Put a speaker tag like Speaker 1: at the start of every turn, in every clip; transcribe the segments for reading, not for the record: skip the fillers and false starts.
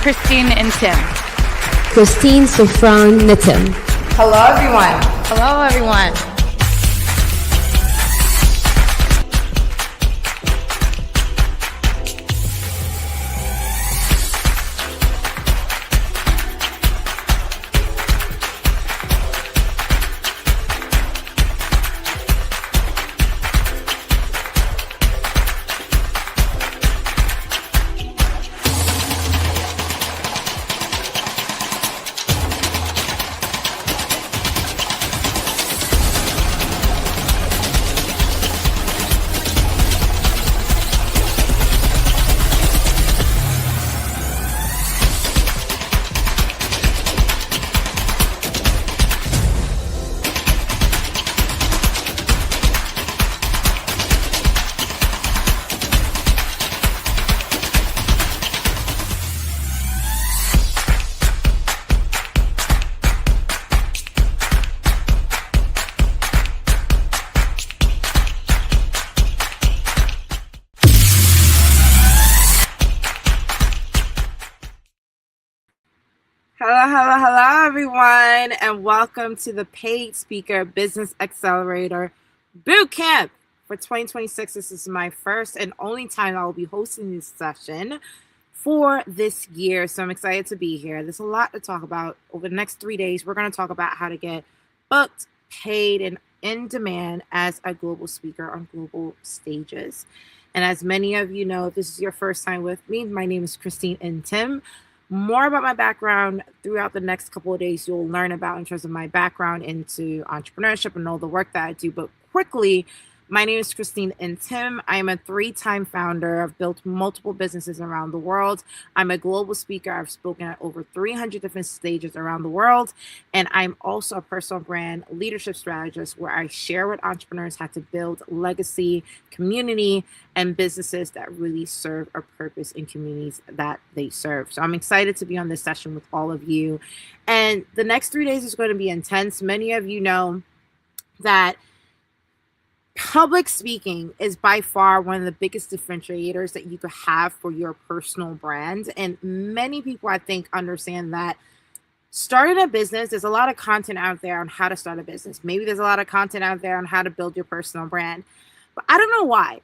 Speaker 1: Christine and Tim.
Speaker 2: Christine, Sofran, Nitin.
Speaker 3: Hello, everyone.
Speaker 1: Hello, everyone.
Speaker 3: Hello, everyone, and welcome to the Paid Speaker Business Accelerator Bootcamp for 2026. This is my first and only time I will be hosting this session for this year, so I'm excited to be here. There's a lot to talk about. Over the next 3 days, we're going to talk about how to get booked, paid, and in demand as a global speaker on global stages. And as many of you know, if this is your first time with me, my name is Christine and Tim. More about my background throughout the next couple of days, you'll learn about in terms of my background into entrepreneurship and all the work that I do. But quickly, my name is Christine and Tim. I am a 3-time founder. I've built multiple businesses around the world. I'm a global speaker. I've spoken at over 300 different stages around the world. And I'm also a personal brand leadership strategist where I share with entrepreneurs how to build legacy, community, and businesses that really serve a purpose in communities that they serve. So I'm excited to be on this session with all of you. And the next 3 days is going to be intense. Many of you know that public speaking is by far one of the biggest differentiators that you could have for your personal brand. And many people, I think, understand that starting a business, there's a lot of content out there on how to start a business. Maybe there's a lot of content out there on how to build your personal brand. But I don't know why.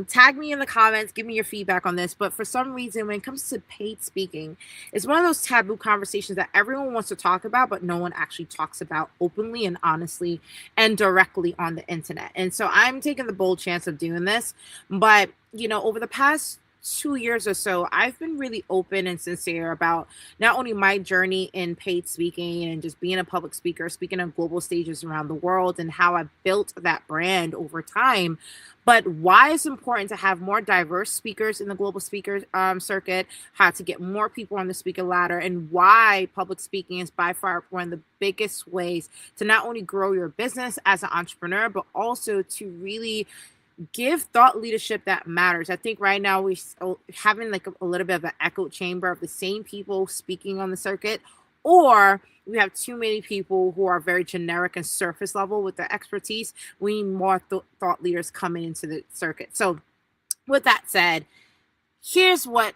Speaker 3: Tag me in the comments, give me your feedback on this. But for some reason, when it comes to paid speaking, it's one of those taboo conversations that everyone wants to talk about, but no one actually talks about openly and honestly and directly on the internet. And so I'm taking the bold chance of doing this. But, you know, over the past 2 years or so, I've been really open and sincere about not only my journey in paid speaking and just being a public speaker, speaking on global stages around the world, and how I built that brand over time, but why it's important to have more diverse speakers in the global speaker circuit, how to get more people on the speaker ladder, and why public speaking is by far one of the biggest ways to not only grow your business as an entrepreneur, but also to really give thought leadership that matters. I think right now we're having like a little bit of an echo chamber of the same people speaking on the circuit, or we have too many people who are very generic and surface level with their expertise. We need more thought leaders coming into the circuit. So with that said, here's what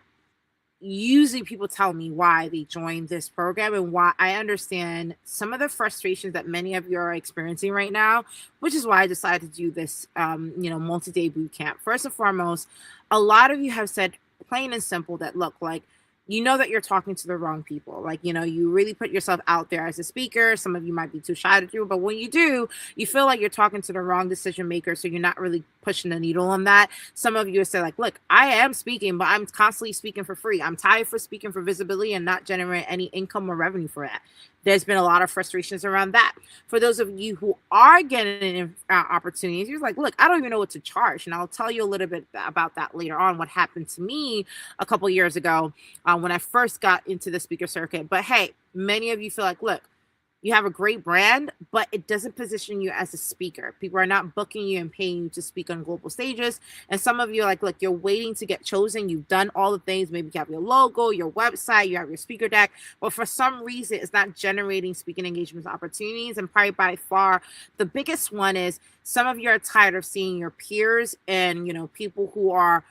Speaker 3: usually people tell me why they joined this program and why I understand some of the frustrations that many of you are experiencing right now, which is why I decided to do this, multi-day boot camp. First and foremost, a lot of you have said plain and simple that, look, like, you know that you're talking to the wrong people. Like, you really put yourself out there as a speaker. Some of you might be too shy to do it, but when you do, you feel like you're talking to the wrong decision maker. So you're not really pushing the needle on that. Some of you say like, look, I am speaking, but I'm constantly speaking for free. I'm tired for speaking for visibility and not generating any income or revenue for that. There's been a lot of frustrations around that. For those of you who are getting opportunities, you're like, look, I don't even know what to charge. And I'll tell you a little bit about that later on, what happened to me a couple years ago when I first got into the speaker circuit. But hey, many of you feel like, look, you have a great brand, but it doesn't position you as a speaker. People are not booking you and paying you to speak on global stages. And some of you are like, look, you're waiting to get chosen. You've done all the things. Maybe you have your logo, your website, you have your speaker deck, but for some reason, it's not generating speaking engagements opportunities. And probably by far, the biggest one is some of you are tired of seeing your peers and, people who are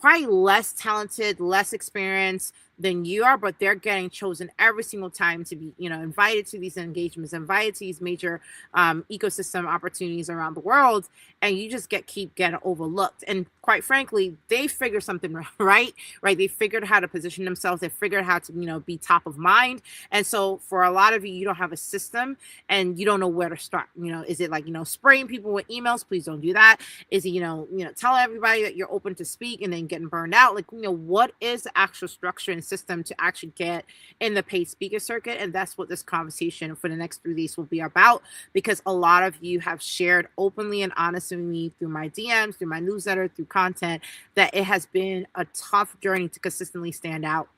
Speaker 3: probably less talented, less experienced than you are, but they're getting chosen every single time to be, invited to these engagements, invited to these major ecosystem opportunities around the world, and you just keep getting overlooked. And quite frankly, they figured something right? They figured how to position themselves. They figured how to, be top of mind. And so for a lot of you, you don't have a system and you don't know where to start. Is it like, spraying people with emails? Please don't do that. Is it, telling everybody that you're open to speak and then getting burned out? Like, what is the actual structure and system to actually get in the paid speaker circuit? And that's what this conversation for the next 3 days will be about, because a lot of you have shared openly and honestly with me through my DMs, through my newsletter, through content, that it has been a tough journey to consistently stand out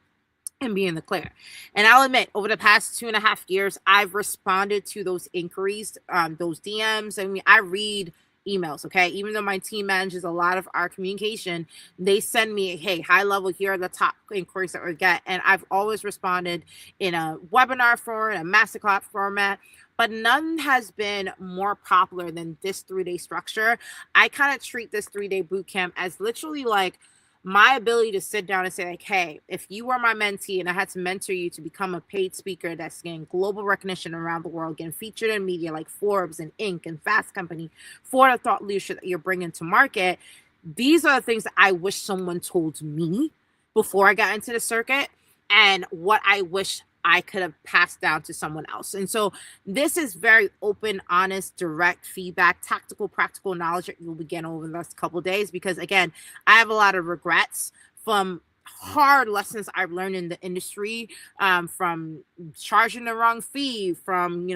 Speaker 3: and be in the clear. And I'll admit, over the past 2.5 years, I've responded to those inquiries, those DMs. I mean, I read emails, okay? Even though my team manages a lot of our communication, they send me, hey, high level, here are the top inquiries that we get. And I've always responded in a webinar format, a masterclass format, but none has been more popular than this 3-day structure. I kind of treat this 3-day bootcamp as literally like my ability to sit down and say like, hey, if you were my mentee and I had to mentor you to become a paid speaker that's getting global recognition around the world, getting featured in media like Forbes and Inc. and Fast Company for the thought leadership that you're bringing to market, these are the things that I wish someone told me before I got into the circuit, and what I wish I could have passed down to someone else. And so this is very open, honest, direct feedback, tactical, practical knowledge that you'll be getting over the next couple of days. Because again, I have a lot of regrets from hard lessons I've learned in the industry, from charging the wrong fee, from,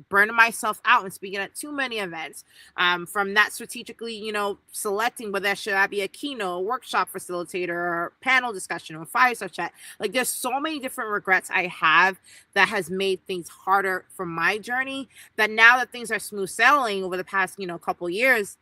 Speaker 3: burning myself out and speaking at too many events, from not strategically, selecting whether should I be a keynote, a workshop facilitator, or panel discussion, or fireside chat. Like, there's so many different regrets I have that has made things harder for my journey, that now that things are smooth sailing over the past, couple years,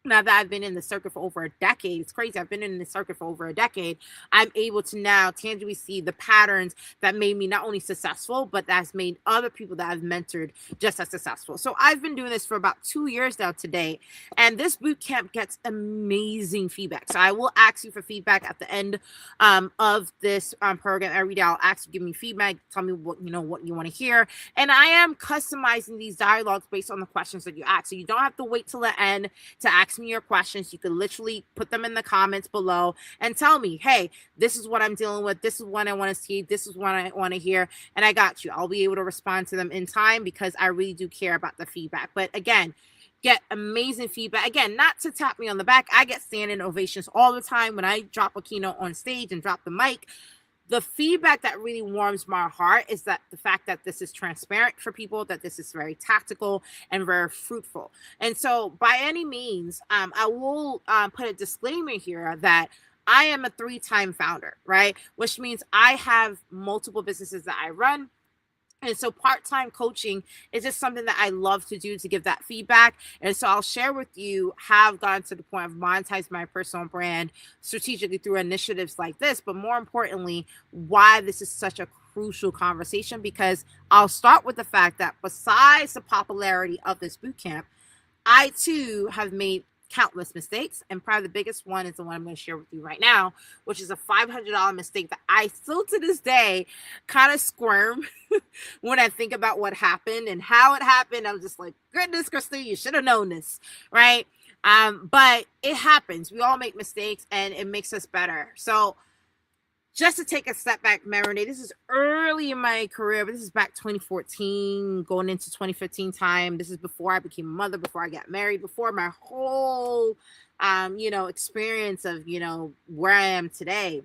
Speaker 3: now that I've been in the circuit for over a decade, it's crazy. I've been in the circuit for over a decade. I'm able to now tangibly see the patterns that made me not only successful, but that's made other people that I've mentored just as successful. So I've been doing this for about 2 years now today, and this boot camp gets amazing feedback. So I will ask you for feedback at the end of this program. Every day I'll ask you, give me feedback, tell me what you want to hear, and I am customizing these dialogues based on the questions that you ask. So you don't have to wait till the end to ask me your questions. You can literally put them in the comments below and tell me, hey, this is what I'm dealing with. This is what I want to see. This is what I want to hear. And I got you. I'll be able to respond to them in time because I really do care about the feedback. But again, get amazing feedback. Again, not to tap me on the back. I get standing ovations all the time when I drop a keynote on stage and drop the mic. The feedback that really warms my heart is that the fact that this is transparent for people, that this is very tactical and very fruitful. And so by any means, I will put a disclaimer here that I am a 3-time founder, right? Which means I have multiple businesses that I run. And so part-time coaching is just something that I love to do to give that feedback. And so I'll share with you how I've gotten to the point of monetizing my personal brand strategically through initiatives like this. But more importantly, why this is such a crucial conversation, because I'll start with the fact that besides the popularity of this bootcamp, I too have made countless mistakes, and probably the biggest one is the one I'm going to share with you right now, which is a $500 mistake that I still to this day kind of squirm when I think about what happened and how it happened. I'm just like, goodness, Christine, you should have known this, right? But it happens. We all make mistakes, and it makes us better. So just to take a step back, memory, this is early in my career, but this is back 2014, going into 2015 time. This is before I became a mother, before I got married, before my whole, experience of, where I am today.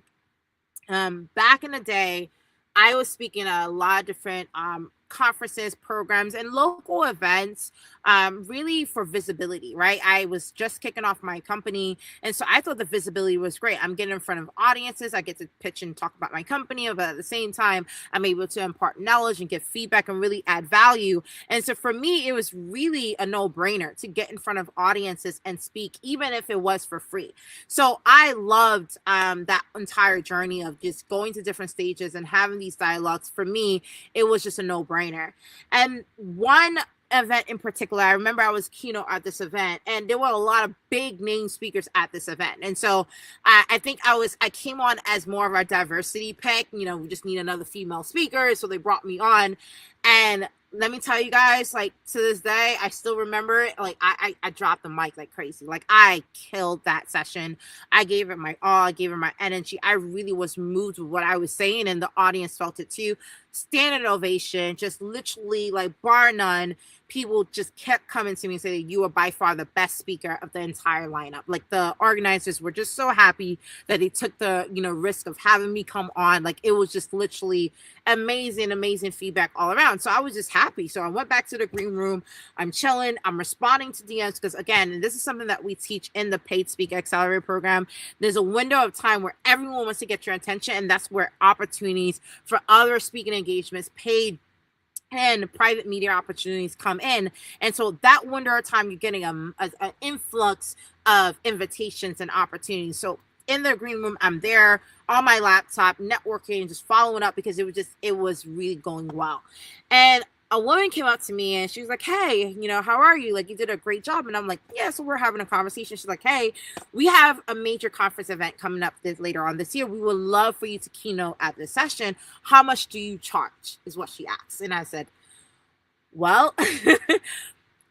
Speaker 3: Back in the day, I was speaking at a lot of different conferences, programs, and local events, really for visibility, right? I was just kicking off my company, and so I thought the visibility was great. I'm getting in front of audiences, I get to pitch and talk about my company, but at the same time, I'm able to impart knowledge and give feedback and really add value. And so for me, it was really a no-brainer to get in front of audiences and speak, even if it was for free. So I loved that entire journey of just going to different stages and having these dialogues. For me, it was just a no-brainer. And one event in particular, I remember I was keynote at this event, and there were a lot of big name speakers at this event. And so I think I came on as more of our diversity pick. We just need another female speaker, so they brought me on. And let me tell you guys, like, to this day, I still remember it. Like, I dropped the mic like crazy. Like, I killed that session. I gave it my all. I gave it my energy. I really was moved with what I was saying, and the audience felt it too. Standing ovation, just literally, like, bar none. People just kept coming to me and saying, you are by far the best speaker of the entire lineup. Like, the organizers were just so happy that they took the, risk of having me come on. Like, it was just literally amazing feedback all around. So I was just happy. So I went back to the green room. I'm chilling. I'm responding to DMs because, again, and this is something that we teach in the Paid Speaker Accelerator program. There's a window of time where everyone wants to get your attention, and that's where opportunities for other speaking engagements, paid and private media opportunities come in. And so that window of time, you're getting an influx of invitations and opportunities. So in the green room, I'm there on my laptop, networking, just following up, because it was really going well. And a woman came up to me and she was like, hey, how are you? Like, you did a great job. And I'm like, yeah. So we're having a conversation. She's like, hey, we have a major conference event coming up later on this year. We would love for you to keynote at this session. How much do you charge? Is what she asked. And I said, well,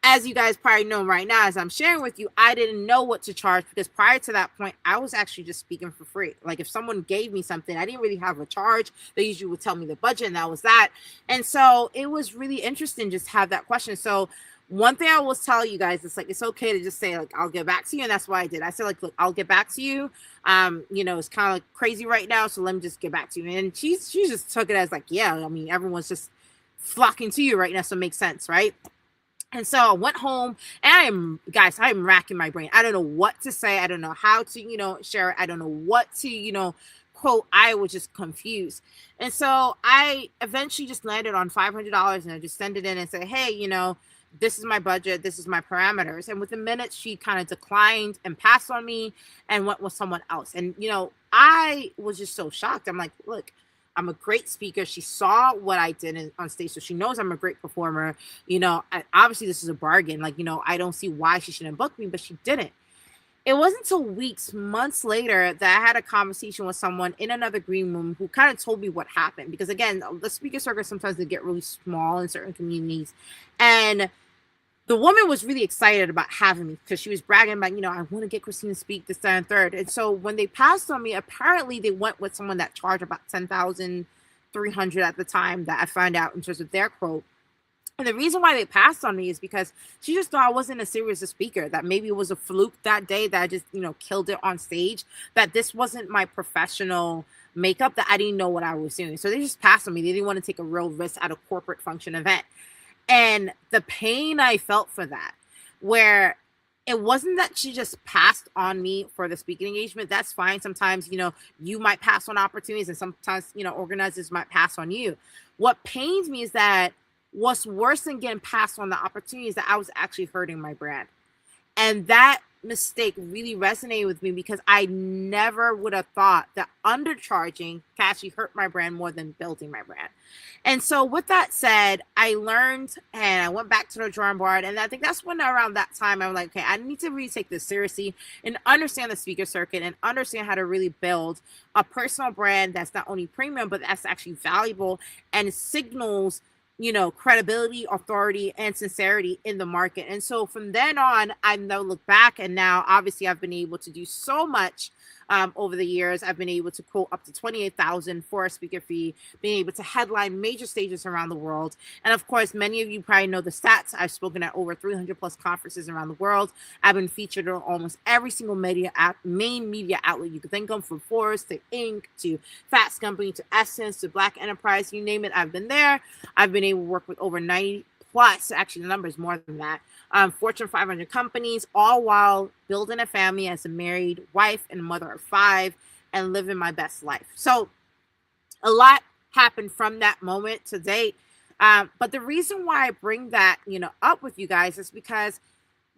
Speaker 3: as you guys probably know right now, as I'm sharing with you, I didn't know what to charge, because prior to that point, I was actually just speaking for free. Like, if someone gave me something, I didn't really have a charge. They usually would tell me the budget, and that was that. And so it was really interesting just have that question. So one thing I will tell you guys, it's like, it's okay to just say, like, I'll get back to you. And that's what I did. I said, like, look, I'll get back to you. It's kind of like crazy right now, so let me just get back to you. And she just took it as like, yeah, I mean, everyone's just flocking to you right now, so it makes sense, right? And so I went home, and I'm racking my brain. I don't know what to say. I don't know how to, share it. I don't know what to, quote. I was just confused. And so I eventually just landed on $500, and I just sent it in and said, hey, this is my budget. This is my parameters. And within minutes, she kind of declined and passed on me and went with someone else. And, I was just so shocked. I'm like, look, I'm a great speaker. She saw what I did on stage, so she knows I'm a great performer. Obviously this is a bargain. Like, I don't see why she shouldn't book me, but she didn't. It wasn't until months later, that I had a conversation with someone in another green room who kind of told me what happened. Because again, the speaker circuit, sometimes they get really small in certain communities. And the woman was really excited about having me, because she was bragging about, I want to get Christine to speak this, that, and third. And so when they passed on me, apparently they went with someone that charged about $10,300 at the time, that I found out in terms of their quote. And the reason why they passed on me is because she just thought I wasn't as serious a speaker, that maybe it was a fluke that day, that I just, killed it on stage, that this wasn't my professional makeup, that I didn't know what I was doing. So they just passed on me. They didn't want to take a real risk at a corporate function event. And the pain I felt for that, where it wasn't that she just passed on me for the speaking engagement. That's fine. Sometimes, you might pass on opportunities, and sometimes, organizers might pass on you. What pains me is that what's worse than getting passed on the opportunity is that I was actually hurting my brand. And that mistake really resonated with me because I never would have thought that undercharging can actually hurt my brand more than building my brand. And so with that said, I learned and I went back to the drawing board. And I think that's when around that time I was like, okay, I need to really take this seriously and understand the speaker circuit and understand how to really build a personal brand that's not only premium, but that's actually valuable and signals credibility, authority, and sincerity in the market. And so from then on, I now look back, and now obviously I've been able to do so much over the years. I've been able to quote up to $28,000 for a speaker fee, being able to headline major stages around the world. And of course, many of you probably know the stats. I've spoken at over 300 plus conferences around the world. I've been featured on almost every single main media outlet you could think of, from Forbes to Inc. to Fast Company to Essence to Black Enterprise, you name it, I've been there. I've been able to work with over 90 plus, actually the number is more than that, Fortune 500 companies, all while building a family as a married wife and mother of 5 and living my best life. So a lot happened from that moment to date. But the reason why I bring that, up with you guys is because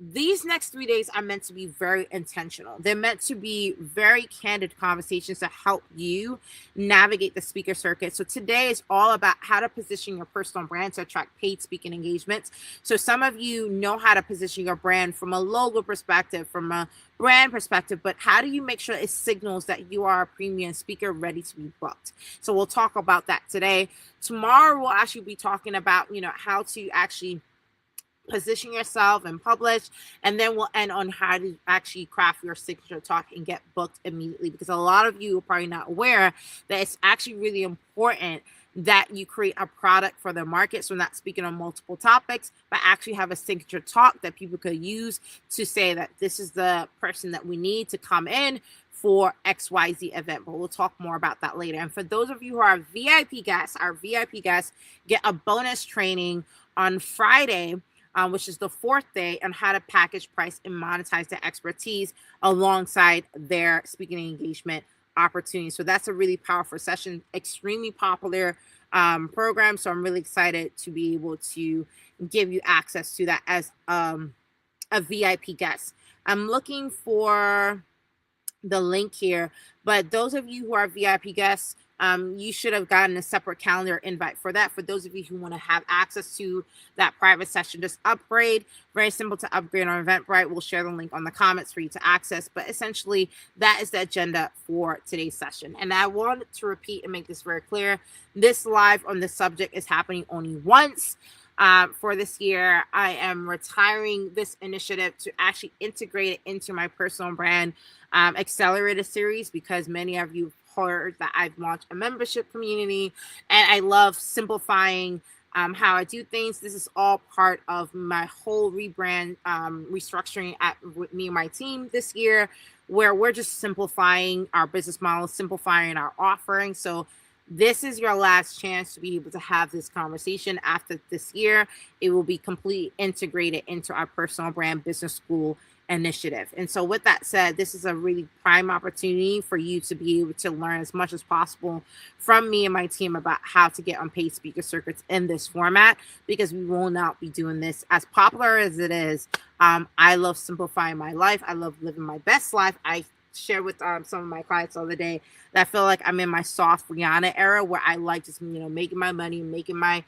Speaker 3: these next 3 days are meant to be very intentional. They're meant to be very candid conversations to help you navigate the speaker circuit. So today is all about how to position your personal brand to attract paid speaking engagements. So some of you know how to position your brand from a logo perspective, from a brand perspective, but how do you make sure it signals that you are a premium speaker ready to be booked? So we'll talk about that today. Tomorrow, we'll actually be talking about, how to actually position yourself and publish, and then we'll end on how to actually craft your signature talk and get booked immediately, because a lot of you are probably not aware that it's actually really important that you create a product for the market. So not speaking on multiple topics, but actually have a signature talk that people could use to say that this is the person that we need to come in for XYZ event. But we'll talk more about that later. And for those of you who are VIP guests, our VIP guests get a bonus training on Friday, which is the 4th day, on how to package, price, and monetize their expertise alongside their speaking engagement opportunities. So that's a really powerful session, extremely popular program. So I'm really excited to be able to give you access to that as a VIP guest. I'm looking for the link here, but those of you who are VIP guests, you should have gotten a separate calendar invite for that. For those of you who want to have access to that private session, just upgrade. Very simple to upgrade on Eventbrite. We'll share the link on the comments for you to access. But essentially, that is the agenda for today's session. And I wanted to repeat and make this very clear. This live on this subject is happening only once. For this year, I am retiring this initiative to actually integrate it into my personal brand accelerator series, because many of you heard that I've launched a membership community and I love simplifying how I do things. This is all part of my whole rebrand restructuring with me and my team this year, where we're just simplifying our business model, simplifying our offering. So this is your last chance to be able to have this conversation. After this year, it will be completely integrated into our personal brand business school initiative. And so with that said, this is a really prime opportunity for you to be able to learn as much as possible from me and my team about how to get on paid speaker circuits in this format, because we will not be doing this as popular as it is. I love simplifying my life. I love living my best life. I shared with some of my clients the other day that I feel like I'm in my soft Rihanna era, where I like just, making my money, making my,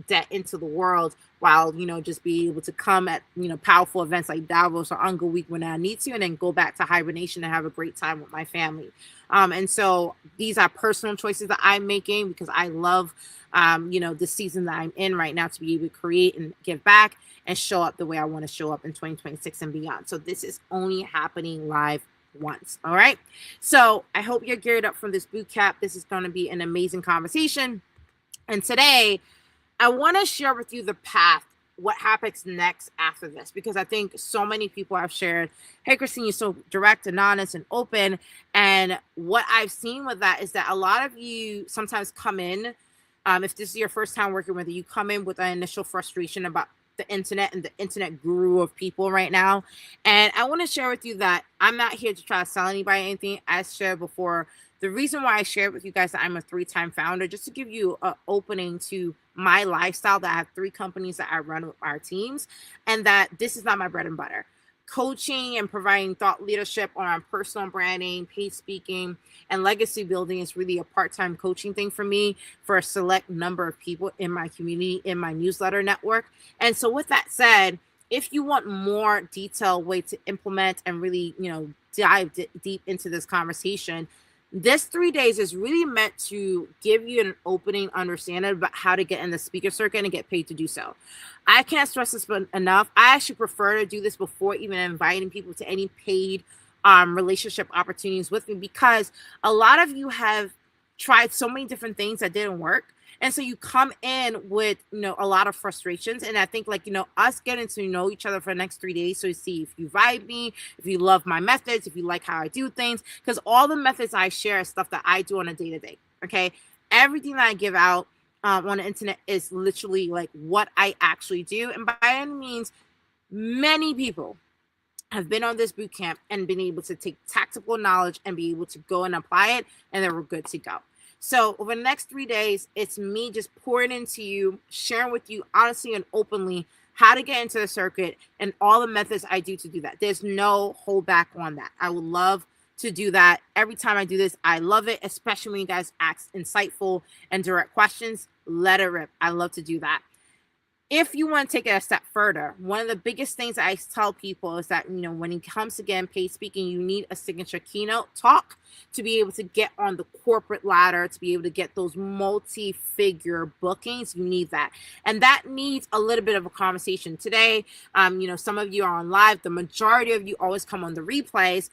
Speaker 3: debt into the world, while, just be able to come at, powerful events like Davos or Uncle Week when I need to, and then go back to hibernation and have a great time with my family. And so these are personal choices that I'm making, because I love, the season that I'm in right now, to be able to create and give back and show up the way I want to show up in 2026 and beyond. So this is only happening live once. All right. So I hope you're geared up for this boot camp. This is going to be an amazing conversation. And today I want to share with you the path, what happens next after this, because I think so many people have shared, hey, Christine, you're so direct and honest and open. And what I've seen with that is that a lot of you sometimes come in, if this is your first time working with it, you come in with an initial frustration about the internet and the internet guru of people right now. And I want to share with you that I'm not here to try to sell anybody anything. As shared before, The reason why I shared with you guys that I'm a 3-time founder, just to give you an opening to my lifestyle, that I have 3 companies that I run with our teams, and that this is not my bread and butter. Coaching and providing thought leadership on personal branding, paid speaking, and legacy building is really a part-time coaching thing for me, for a select number of people in my community, in my newsletter network. And so with that said, if you want more detailed way to implement and really, dive deep into this conversation, this 3 days is really meant to give you an opening understanding about how to get in the speaker circuit and get paid to do so. I can't stress this enough. I actually prefer to do this before even inviting people to any paid relationship opportunities with me, because a lot of you have tried so many different things that didn't work. And so you come in with, a lot of frustrations. And I think us getting to know each other for the next 3 days. So you see if you vibe me, if you love my methods, if you like how I do things, because all the methods I share is stuff that I do on a day-to-day. Okay. Everything that I give out on the internet is literally like what I actually do. And by any means, many people have been on this boot camp and been able to take tactical knowledge and be able to go and apply it. And then we're good to go. So over the next 3 days, it's me just pouring into you, sharing with you honestly and openly how to get into the circuit and all the methods I do to do that. There's no hold back on that. I would love to do that. Every time I do this, I love it, especially when you guys ask insightful and direct questions. Let it rip. I love to do that. If you want to take it a step further, one of the biggest things I tell people is that, when it comes to getting paid speaking, you need a signature keynote talk to be able to get on the corporate ladder, to be able to get those multi-figure bookings. You need that. And that needs a little bit of a conversation today. Some of you are on live. The majority of you always come on the replays.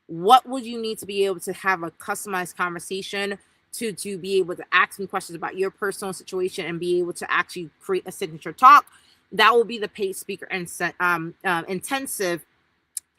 Speaker 3: What would you need to be able to have a customized conversation to be able to ask me questions about your personal situation and be able to actually create a signature talk? That will be the paid speaker intensive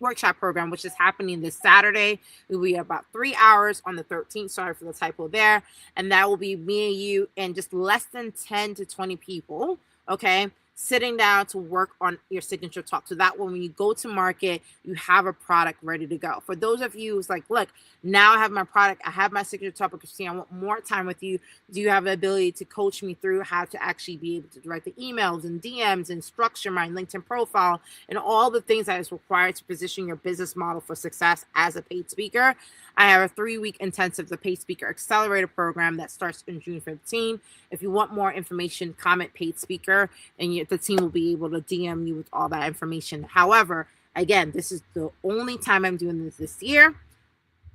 Speaker 3: workshop program, which is happening this Saturday. It will be about 3 hours on the 13th. Sorry for the typo there. And that will be me and you and just less than 10 to 20 people. Okay. Sitting down to work on your signature talk, so that when you go to market, you have a product ready to go. For those of you who's like, look, now I have my product, I have my signature talk, but Christine, I want more time with you. Do you have the ability to coach me through how to actually be able to write the emails and DMs and structure my LinkedIn profile and all the things that is required to position your business model for success as a paid speaker? I have a 3-week intensive, the Paid Speaker Accelerator program that starts in June 15. If you want more information, comment paid speaker, and the team will be able to DM you with all that information. However, again, this is the only time I'm doing this year.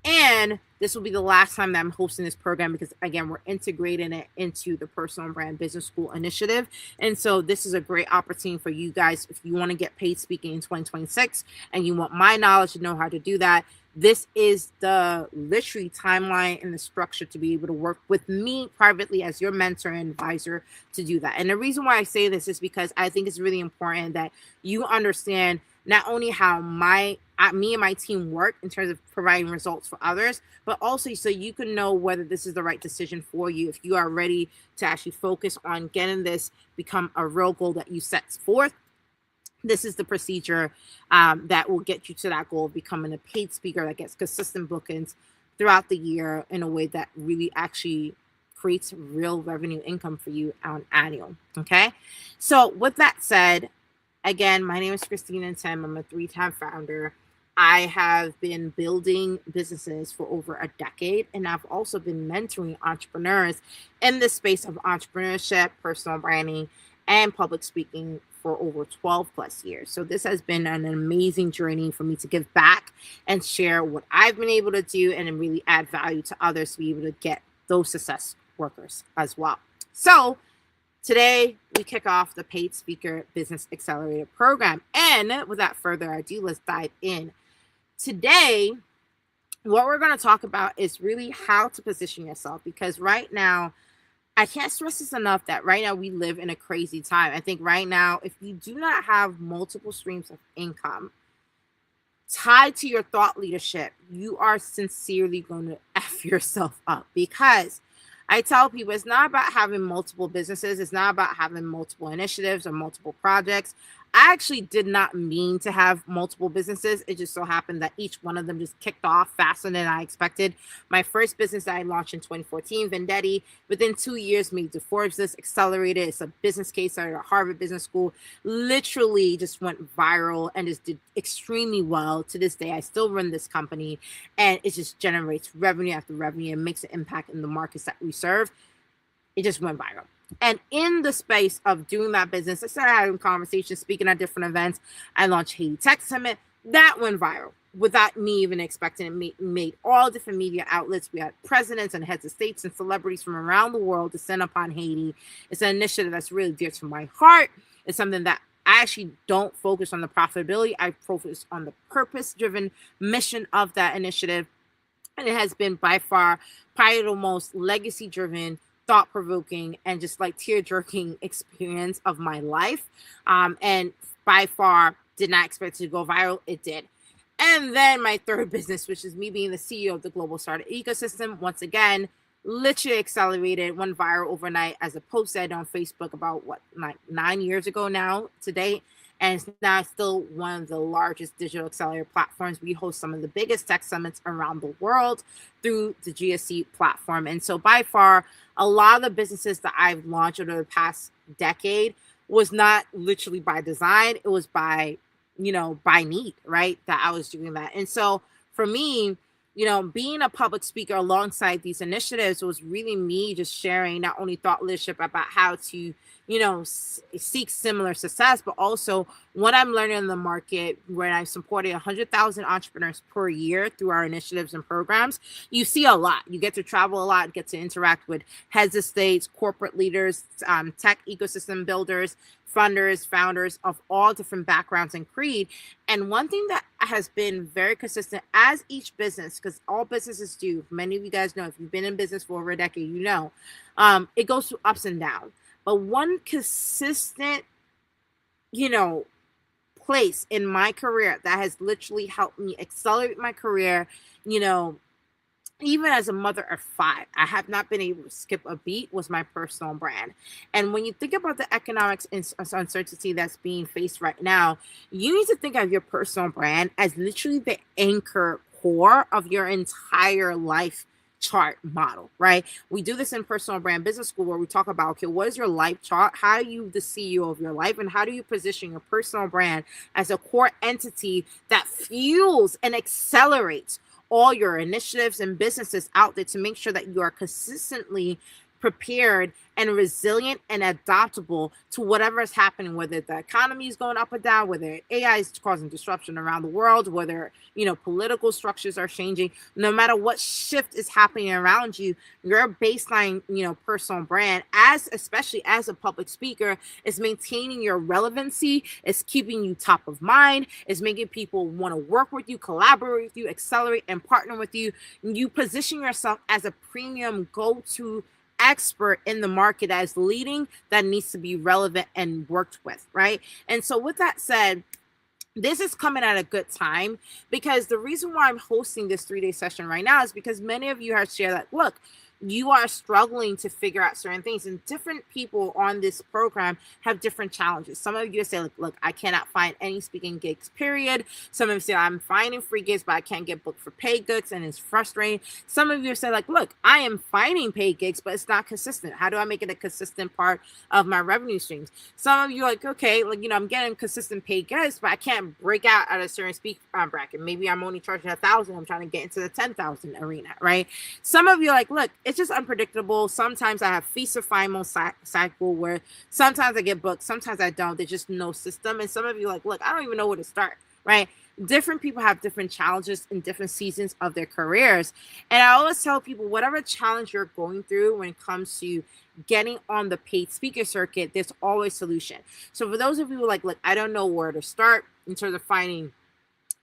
Speaker 3: And this will be the last time that I'm hosting this program because, again, we're integrating it into the Personal Brand Business School initiative. And so this is a great opportunity for you guys if you want to get paid speaking in 2026 and you want my knowledge to know how to do that. This is the literally timeline and the structure to be able to work with me privately as your mentor and advisor to do that. And the reason why I say this is because I think it's really important that you understand not only how me and my team work in terms of providing results for others, but also so you can know whether this is the right decision for you. If you are ready to actually focus on getting this become a real goal that you set forth, this is the procedure that will get you to that goal of becoming a paid speaker that gets consistent bookings throughout the year in a way that really actually creates real revenue income for you on annual. Okay. So with that said, again, my name is Christine and Tim. I'm a 3-time founder. I have been building businesses for over a decade, and I've also been mentoring entrepreneurs in the space of entrepreneurship, personal branding, and public speaking for over 12 plus years. So this has been an amazing journey for me to give back and share what I've been able to do and really add value to others to be able to get those success workers as well. So today we kick off the Paid Speaker Business Accelerator program. And without further ado, let's dive in. Today, what we're going to talk about is really how to position yourself, because right now, I can't stress this enough that right now we live in a crazy time. I think right now, if you do not have multiple streams of income tied to your thought leadership, you are sincerely going to F yourself up, because I tell people it's not about having multiple businesses. It's not about having multiple initiatives or multiple projects. I actually did not mean to have multiple businesses. It just so happened that each one of them just kicked off faster than I expected. My first business that I launched in 2014, Vendetti, within 2 years made the Forbes Business Accelerator. It's a business case study at Harvard Business School. Literally just went viral and just did extremely well. To this day, I still run this company, and it just generates revenue after revenue and makes an impact in the markets that we serve. It just went viral. And in the space of doing that business, I started having conversations, speaking at different events. I launched Haiti Tech Summit. That went viral without me even expecting it. Made all different media outlets. We had presidents and heads of states and celebrities from around the world descend upon Haiti. It's an initiative that's really dear to my heart. It's something that I actually don't focus on the profitability. I focus on the purpose-driven mission of that initiative. And it has been by far probably the most legacy-driven, thought-provoking, and just like tear-jerking experience of my life. And by far did not expect it to go viral. It did. And then my third business, which is me being the CEO of the global startup ecosystem, once again, literally accelerated, went viral overnight as a post I did on Facebook about like 9 years ago now to date. And it's now still one of the largest digital accelerator platforms. We host some of the biggest tech summits around the world through the GSC platform. And so by far, a lot of the businesses that I've launched over the past decade was not literally by design. It was by need, right? That I was doing that. And so for me, being a public speaker alongside these initiatives was really me just sharing not only thought leadership about how to, seek similar success, but also what I'm learning in the market where I've supported 100,000 entrepreneurs per year through our initiatives and programs. You see a lot. You get to travel a lot, get to interact with heads of states, corporate leaders, tech ecosystem builders, funders, founders of all different backgrounds and creed. And one thing that has been very consistent as each business, because all businesses do, many of you guys know, if you've been in business for over a decade, it goes through ups and downs. But one consistent, place in my career that has literally helped me accelerate my career, even as a mother of 5, I have not been able to skip a beat, was my personal brand. And when you think about the economics uncertainty that's being faced right now, you need to think of your personal brand as literally the anchor core of your entire life chart model, right? We do this in personal brand business school where we talk about, okay, what is your life chart? How are you the CEO of your life? And how do you position your personal brand as a core entity that fuels and accelerates all your initiatives and businesses out there to make sure that you are consistently prepared and resilient and adaptable to whatever is happening, whether the economy is going up or down, whether AI is causing disruption around the world, whether, political structures are changing. No matter what shift is happening around you, your baseline, personal brand, especially as a public speaker, is maintaining your relevancy, is keeping you top of mind, is making people want to work with you, collaborate with you, accelerate and partner with you. You position yourself as a premium go-to expert in the market as leading that needs to be relevant and worked with, right? And so with that said, this is coming at a good time because the reason why I'm hosting this 3-day session right now is because many of you have shared that, look, you are struggling to figure out certain things, and different people on this program have different challenges. Some of you say, look, I cannot find any speaking gigs, period. Some of you say, I'm finding free gigs, but I can't get booked for paid gigs, and it's frustrating. Some of you say, look, I am finding paid gigs, but it's not consistent. How do I make it a consistent part of my revenue streams? Some of you are like, okay, I'm getting consistent paid gigs, but I can't break out at a certain speak bracket. Maybe I'm only charging 1,000. I'm trying to get into the 10,000 arena, right? Some of you are like, look, it's just unpredictable. Sometimes I have feast or famine cycle where sometimes I get booked, sometimes I don't. There's just no system. And some of you are like, look, I don't even know where to start, right? Different people have different challenges in different seasons of their careers. And I always tell people, whatever challenge you're going through when it comes to getting on the paid speaker circuit, there's always a solution. So for those of you who are like, look, I don't know where to start in terms of finding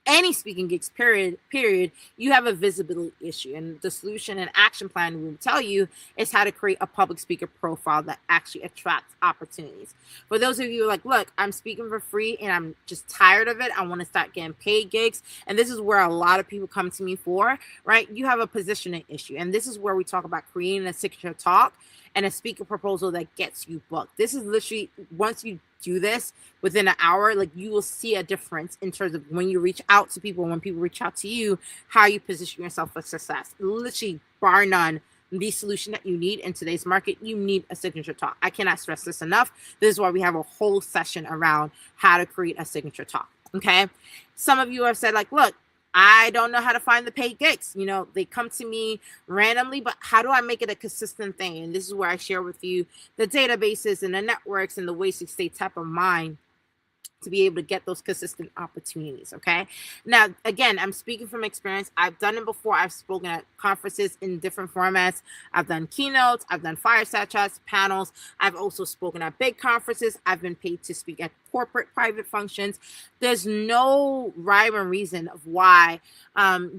Speaker 3: any speaking gigs, period, you have a visibility issue. And the solution and action plan we will tell you is how to create a public speaker profile that actually attracts opportunities. For those of you who are like, look, I'm speaking for free and I'm just tired of it, I want to start getting paid gigs. And this is where a lot of people come to me for, right? You have a positioning issue. And this is where we talk about creating a signature talk and a speaker proposal that gets you booked. This is literally, once you do this within an hour, like you will see a difference in terms of when you reach out to people, when people reach out to you, how you position yourself for success. Literally, bar none, the solution that you need in today's market, you need a signature talk. I cannot stress this enough. This is why we have a whole session around how to create a signature talk. Okay. Some of you have said, like, look, I don't know how to find the paid gigs. You know, they come to me randomly, but how do I make it a consistent thing? And this is where I share with you the databases and the networks and the ways to stay top of mind to be able to get those consistent opportunities. Okay. Now, again, I'm speaking from experience. I've done it before. I've spoken at conferences in different formats. I've done keynotes. I've done fireside chats, panels. I've also spoken at big conferences. I've been paid to speak at corporate private functions. There's no rhyme or reason of why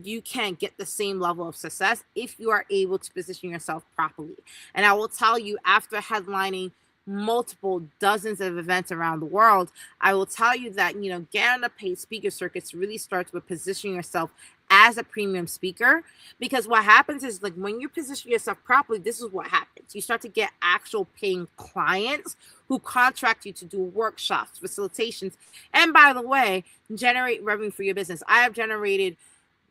Speaker 3: you can't get the same level of success if you are able to position yourself properly. And I will tell you, after headlining multiple dozens of events around the world, I will tell you that, you know, getting on the paid speaker circuits really starts with positioning yourself as a premium speaker, because what happens is, like, when you position yourself properly, this is what happens. You start to get actual paying clients who contract you to do workshops, facilitations, and, by the way, generate revenue for your business. I have generated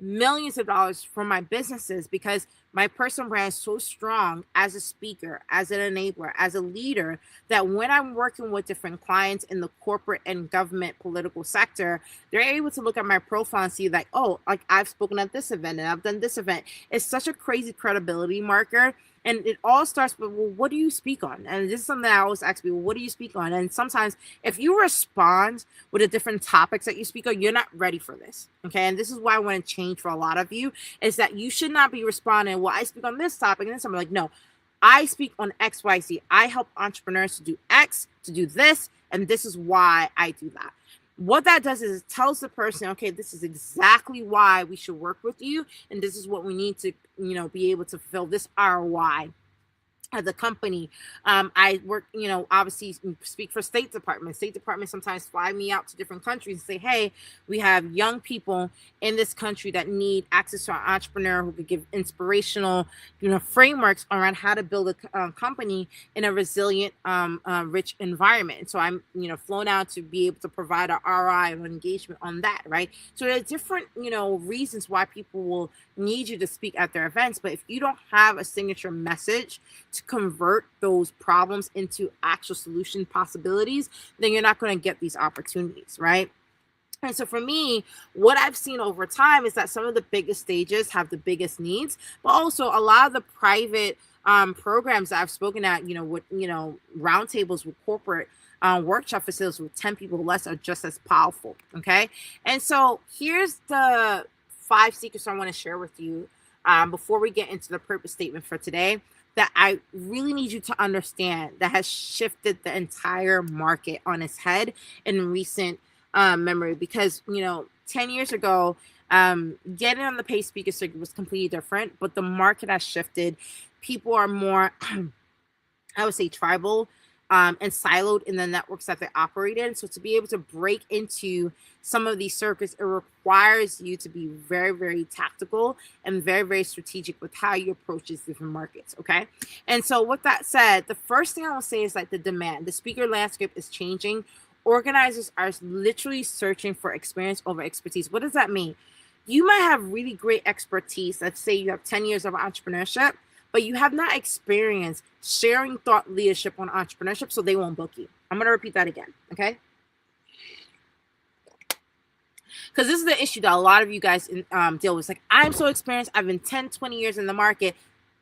Speaker 3: millions of dollars from my businesses because my personal brand is so strong as a speaker, as an enabler, as a leader, that when I'm working with different clients in the corporate and government political sector, they're able to look at my profile and see, like, oh, like, I've spoken at this event and I've done this event. It's such a crazy credibility marker. And it all starts with, well, what do you speak on? And this is something I always ask people, what do you speak on? And sometimes if you respond with the different topics that you speak on, you're not ready for this. Okay. And this is why I want to change for a lot of you, is that you should not be responding, well, I speak on this topic. And then someone like, no, I speak on X, Y, Z. I help entrepreneurs to do X, to do this. And this is why I do that. What that does is it tells the person, okay, this is exactly why we should work with you. And this is what we need to, you know, be able to fulfill this ROI as a company. I work, you know, obviously speak for State Department. State Department sometimes fly me out to different countries and say, hey, we have young people in this country that need access to an entrepreneur who could give inspirational, you know, frameworks around how to build a company in a resilient, rich environment. And so I'm, you know, flown out to be able to provide a ROI or engagement on that, right? So there are different, you know, reasons why people will need you to speak at their events. But if you don't have a signature message to convert those problems into actual solution possibilities, then you're not going to get these opportunities, right? And so for me, what I've seen over time is that some of the biggest stages have the biggest needs, but also a lot of the private programs that I've spoken at, you know, with, you know, roundtables with corporate workshop facilities with 10 people or less are just as powerful. Okay. And so here's the 5 secrets I want to share with you before we get into the purpose statement for today, that I really need you to understand, that has shifted the entire market on its head in recent memory. Because, you know, 10 years ago, getting on the paid speaker circuit was completely different, but the market has shifted. People are more, I would say, tribal and siloed in the networks that they operate in. So to be able to break into some of these circuits, it requires you to be very, very tactical and very, very strategic with how you approach these different markets. Okay. And so with that said, the first thing I will say is that the demand, the speaker landscape is changing. Organizers are literally searching for experience over expertise. What does that mean? You might have really great expertise. Let's say you have 10 years of entrepreneurship, but you have not experienced sharing thought leadership on entrepreneurship, so they won't book you. I'm going to repeat that again, okay? Because this is the issue that a lot of you guys deal with. It's like, I'm so experienced. I've been 10, 20 years in the market.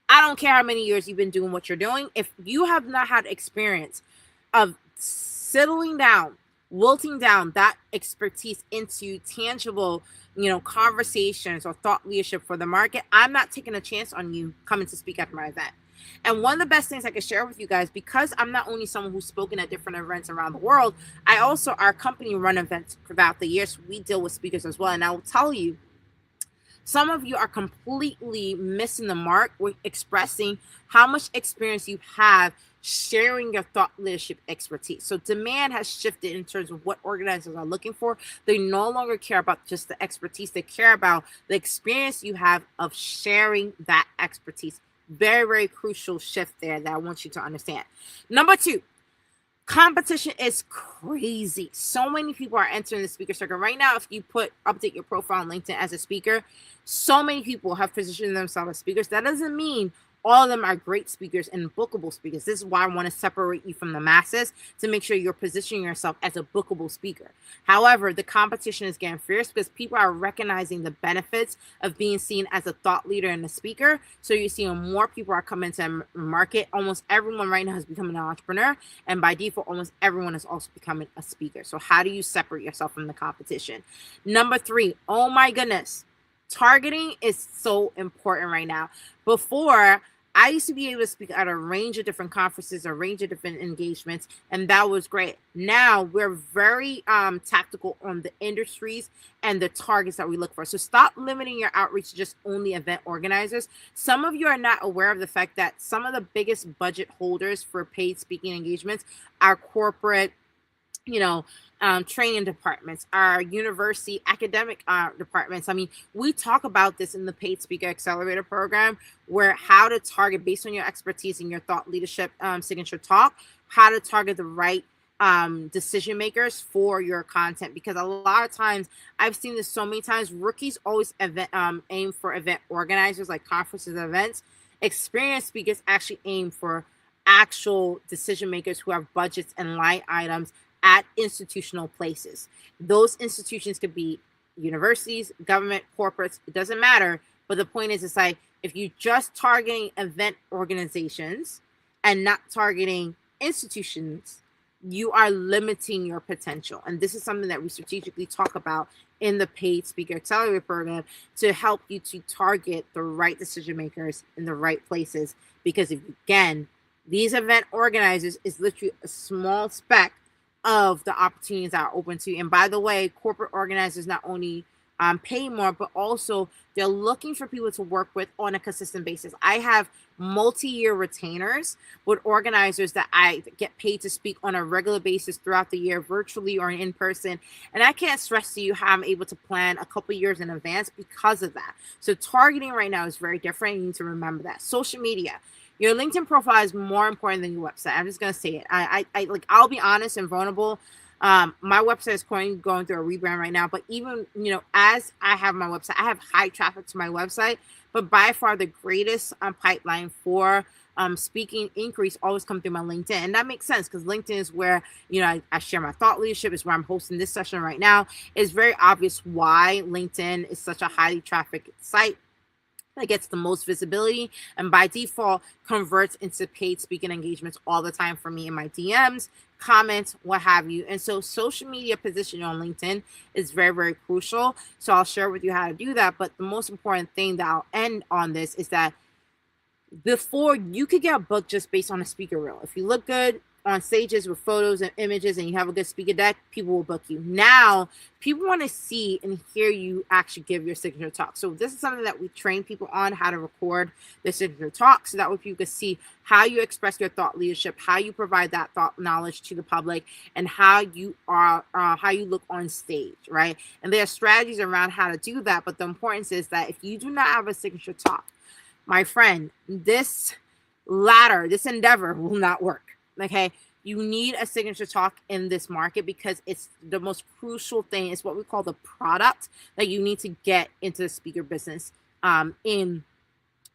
Speaker 3: I don't care how many years you've been doing what you're doing. If you have not had experience of settling down, wilting down that expertise into tangible, you know, conversations or thought leadership for the market, I'm not taking a chance on you coming to speak at my event. And one of the best things I can share with you guys, because I'm not only someone who's spoken at different events around the world, I also, our company run events throughout the years. So we deal with speakers as well. And I will tell you, some of you are completely missing the mark with expressing how much experience you have sharing your thought leadership expertise. So demand has shifted in terms of what organizers are looking for. They no longer care about just the expertise. They care about the experience you have of sharing that expertise. Very, very crucial shift there that I want you to understand. Number 2, competition is crazy. So many people are entering the speaker circuit right now. If you update your profile on LinkedIn as a speaker, so many people have positioned themselves as speakers. That doesn't mean all of them are great speakers and bookable speakers. This is why I want to separate you from the masses to make sure you're positioning yourself as a bookable speaker. However, the competition is getting fierce because people are recognizing the benefits of being seen as a thought leader and a speaker. So you're seeing more people are coming to the market. Almost everyone right now has become an entrepreneur. And by default, almost everyone is also becoming a speaker. So how do you separate yourself from the competition? Number 3, oh my goodness. Targeting is so important right now. Before, I used to be able to speak at a range of different conferences, a range of different engagements, and that was great. Now we're very tactical on the industries and the targets that we look for. So stop limiting your outreach to just only event organizers. Some of you are not aware of the fact that some of the biggest budget holders for paid speaking engagements are corporate, training departments, our university academic departments. I mean, we talk about this in the Paid Speaker Accelerator program, where how to target based on your expertise and your thought leadership signature talk, how to target the right decision makers for your content. Because a lot of times, I've seen this so many times, rookies always aim for event organizers like conferences and events. Experienced speakers actually aim for actual decision makers who have budgets and line items at institutional places. Those institutions could be universities, government, corporates, it doesn't matter. But the point is, it's like, if you're just targeting event organizations and not targeting institutions, you are limiting your potential. And this is something that we strategically talk about in the Paid Speaker Accelerator program to help you to target the right decision makers in the right places. Because again, these event organizers is literally a small speck of the opportunities that are open to you. And by the way, corporate organizers not only pay more, but also they're looking for people to work with on a consistent basis. I have multi-year retainers with organizers that I get paid to speak on a regular basis throughout the year, virtually or in person. And I can't stress to you how I'm able to plan a couple years in advance because of that. So targeting right now is very different. You need to remember that. Social media. Your LinkedIn profile is more important than your website. I'm just gonna say it. I'll be honest and vulnerable. My website is going through a rebrand right now. But even as I have my website, I have high traffic to my website. But by far the greatest pipeline for speaking increase always come through my LinkedIn, and that makes sense because LinkedIn is where I share my thought leadership. Is where I'm hosting this session right now. It's very obvious why LinkedIn is such a highly trafficked site that gets the most visibility and by default converts into paid speaking engagements all the time for me in my DMs, comments, what have you. And so social media positioning on LinkedIn is very, very crucial. So I'll share with you how to do that. But the most important thing that I'll end on this is that before, you could get booked just based on a speaker reel. If you look good on stages with photos and images and you have a good speaker deck, people will book you. Now, people want to see and hear you actually give your signature talk. So this is something that we train people on, how to record their signature talk, so that way people can see how you express your thought leadership, how you provide that thought knowledge to the public, and how you look on stage, right? And there are strategies around how to do that, but the importance is that if you do not have a signature talk, my friend, this endeavor will not work. Okay, you need a signature talk in this market because it's the most crucial thing. It's what we call the product that you need to get into the speaker business in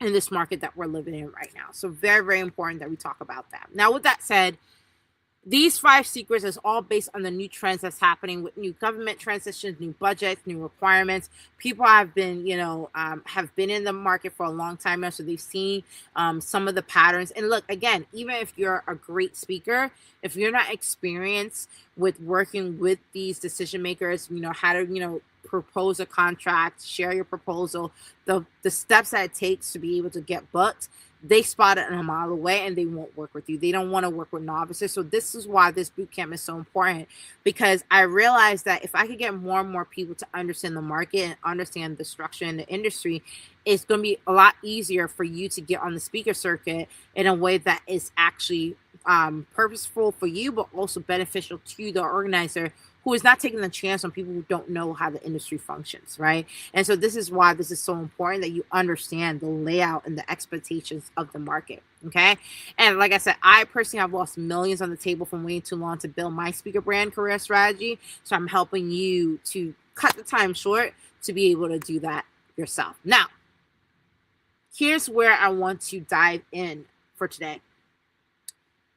Speaker 3: this market that we're living in right now. So very, very important that we talk about that. Now, with that said, these 5 secrets is all based on the new trends that's happening with new government transitions, new budgets, new requirements. People have been, have been in the market for a long time now, so they've seen some of the patterns. And look, again, even if you're a great speaker, if you're not experienced with working with these decision makers, how to, propose a contract, share your proposal, the steps that it takes to be able to get booked, they spot it a mile away and they won't work with you. They don't want to work with novices. So this is why this bootcamp is so important, because I realized that if I could get more and more people to understand the market and understand the structure in the industry, it's going to be a lot easier for you to get on the speaker circuit in a way that is actually purposeful for you, but also beneficial to the organizer who is not taking the chance on people who don't know how the industry functions, right? And so this is why this is so important that you understand the layout and the expectations of the market, okay? And like I said, I personally have lost millions on the table from waiting too long to build my speaker brand career strategy. So I'm helping you to cut the time short to be able to do that yourself. Now, here's where I want to dive in for today.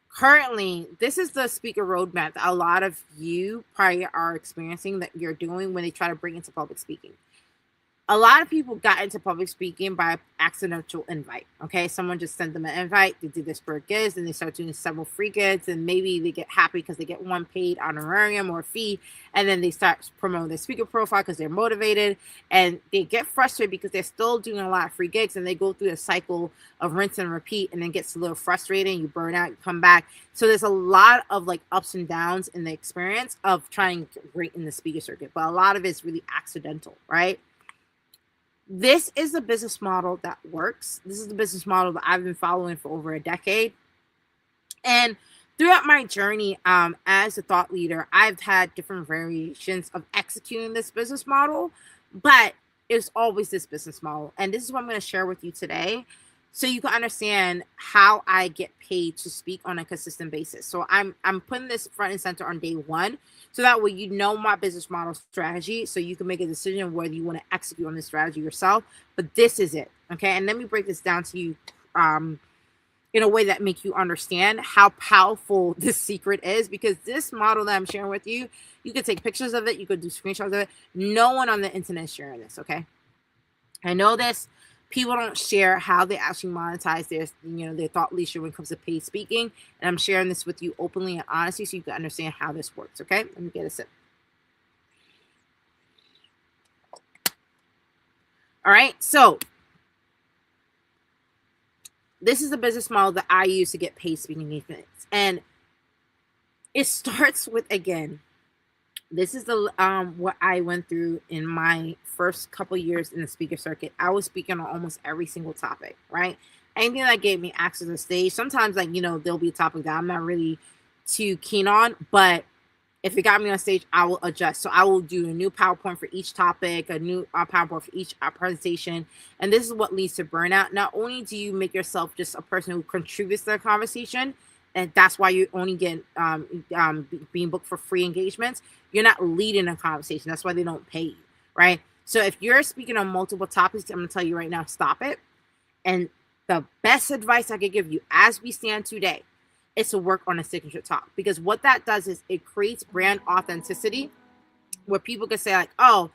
Speaker 3: Currently, this is the speaker roadmap that a lot of you probably are experiencing that you're doing when they try to bring into public speaking. A lot of people got into public speaking by accidental invite. Okay, someone just sent them an invite. They did this for gigs, and they start doing several free gigs, and maybe they get happy because they get one paid honorarium or fee, and then they start promoting their speaker profile because they're motivated, and they get frustrated because they're still doing a lot of free gigs, and they go through a cycle of rinse and repeat, and then gets a little frustrating. You burn out, you come back. So there's a lot of like ups and downs in the experience of trying to get great in the speaker circuit, but a lot of it's really accidental, right? This is a business model that works. This is the business model that I've been following for over a decade. And throughout my journey as a thought leader, I've had different variations of executing this business model, but it's always this business model. And this is what I'm going to share with you today, so you can understand how I get paid to speak on a consistent basis. So I'm putting this front and center on day one, so that way you know my business model strategy, so you can make a decision whether you want to execute on this strategy yourself. But this is it, okay? And let me break this down to you in a way that make you understand how powerful this secret is, because this model that I'm sharing with you, you could take pictures of it, you could do screenshots of it. No one on the internet is sharing this, okay? I know this. People don't share how they actually monetize their thought leadership when it comes to paid speaking. And I'm sharing this with you openly and honestly so you can understand how this works, okay? Let me get a sip. All right, so this is the business model that I use to get paid speaking engagements. And it starts with, again, this is the what I went through in my first couple years in the speaker circuit. I was speaking on almost every single topic, right? Anything that gave me access to the stage. Sometimes, like, there'll be a topic that I'm not really too keen on, but if it got me on stage, I will adjust. So I will do a new PowerPoint for each topic, a new PowerPoint for each presentation. And this is what leads to burnout. Not only do you make yourself just a person who contributes to the conversation, and that's why you only get being booked for free engagements, you're not leading a conversation. That's why they don't pay you, right? So if you're speaking on multiple topics, I'm going to tell you right now, stop it. And the best advice I could give you as we stand today is to work on a signature talk, because what that does is it creates brand authenticity where people can say like, oh,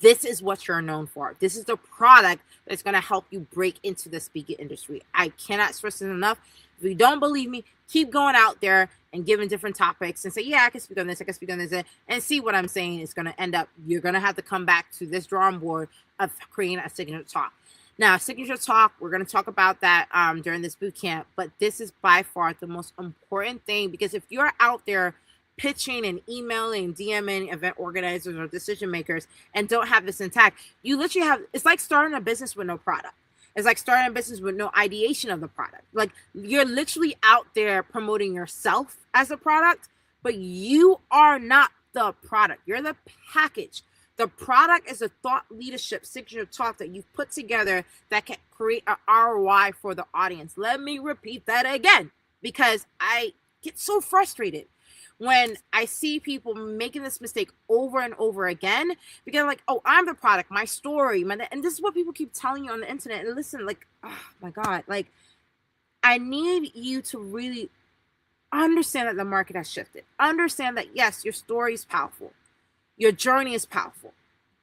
Speaker 3: this is what you're known for. This is the product that's going to help you break into the speaking industry. I cannot stress it enough. If you don't believe me, keep going out there and giving different topics and say, yeah, I can speak on this, I can speak on this, and see what I'm saying is going to end up. You're going to have to come back to this drawing board of creating a signature talk. Now, signature talk, we're going to talk about that during this boot camp, but this is by far the most important thing, because if you're out there pitching and emailing, DMing event organizers or decision makers and don't have this intact, you literally have, it's like starting a business with no product. It's like starting a business with no ideation of the product. Like, you're literally out there promoting yourself as a product, but you are not the product. You're the package. The product is a thought leadership signature talk that you've put together that can create an ROI for the audience. Let me repeat that again, because I get so frustrated when I see people making this mistake over and over again, because I'm like, oh, I'm the product, my story, and this is what people keep telling you on the internet. And listen, like, oh my God, like, I need you to really understand that the market has shifted. Understand that, yes, your story is powerful. Your journey is powerful.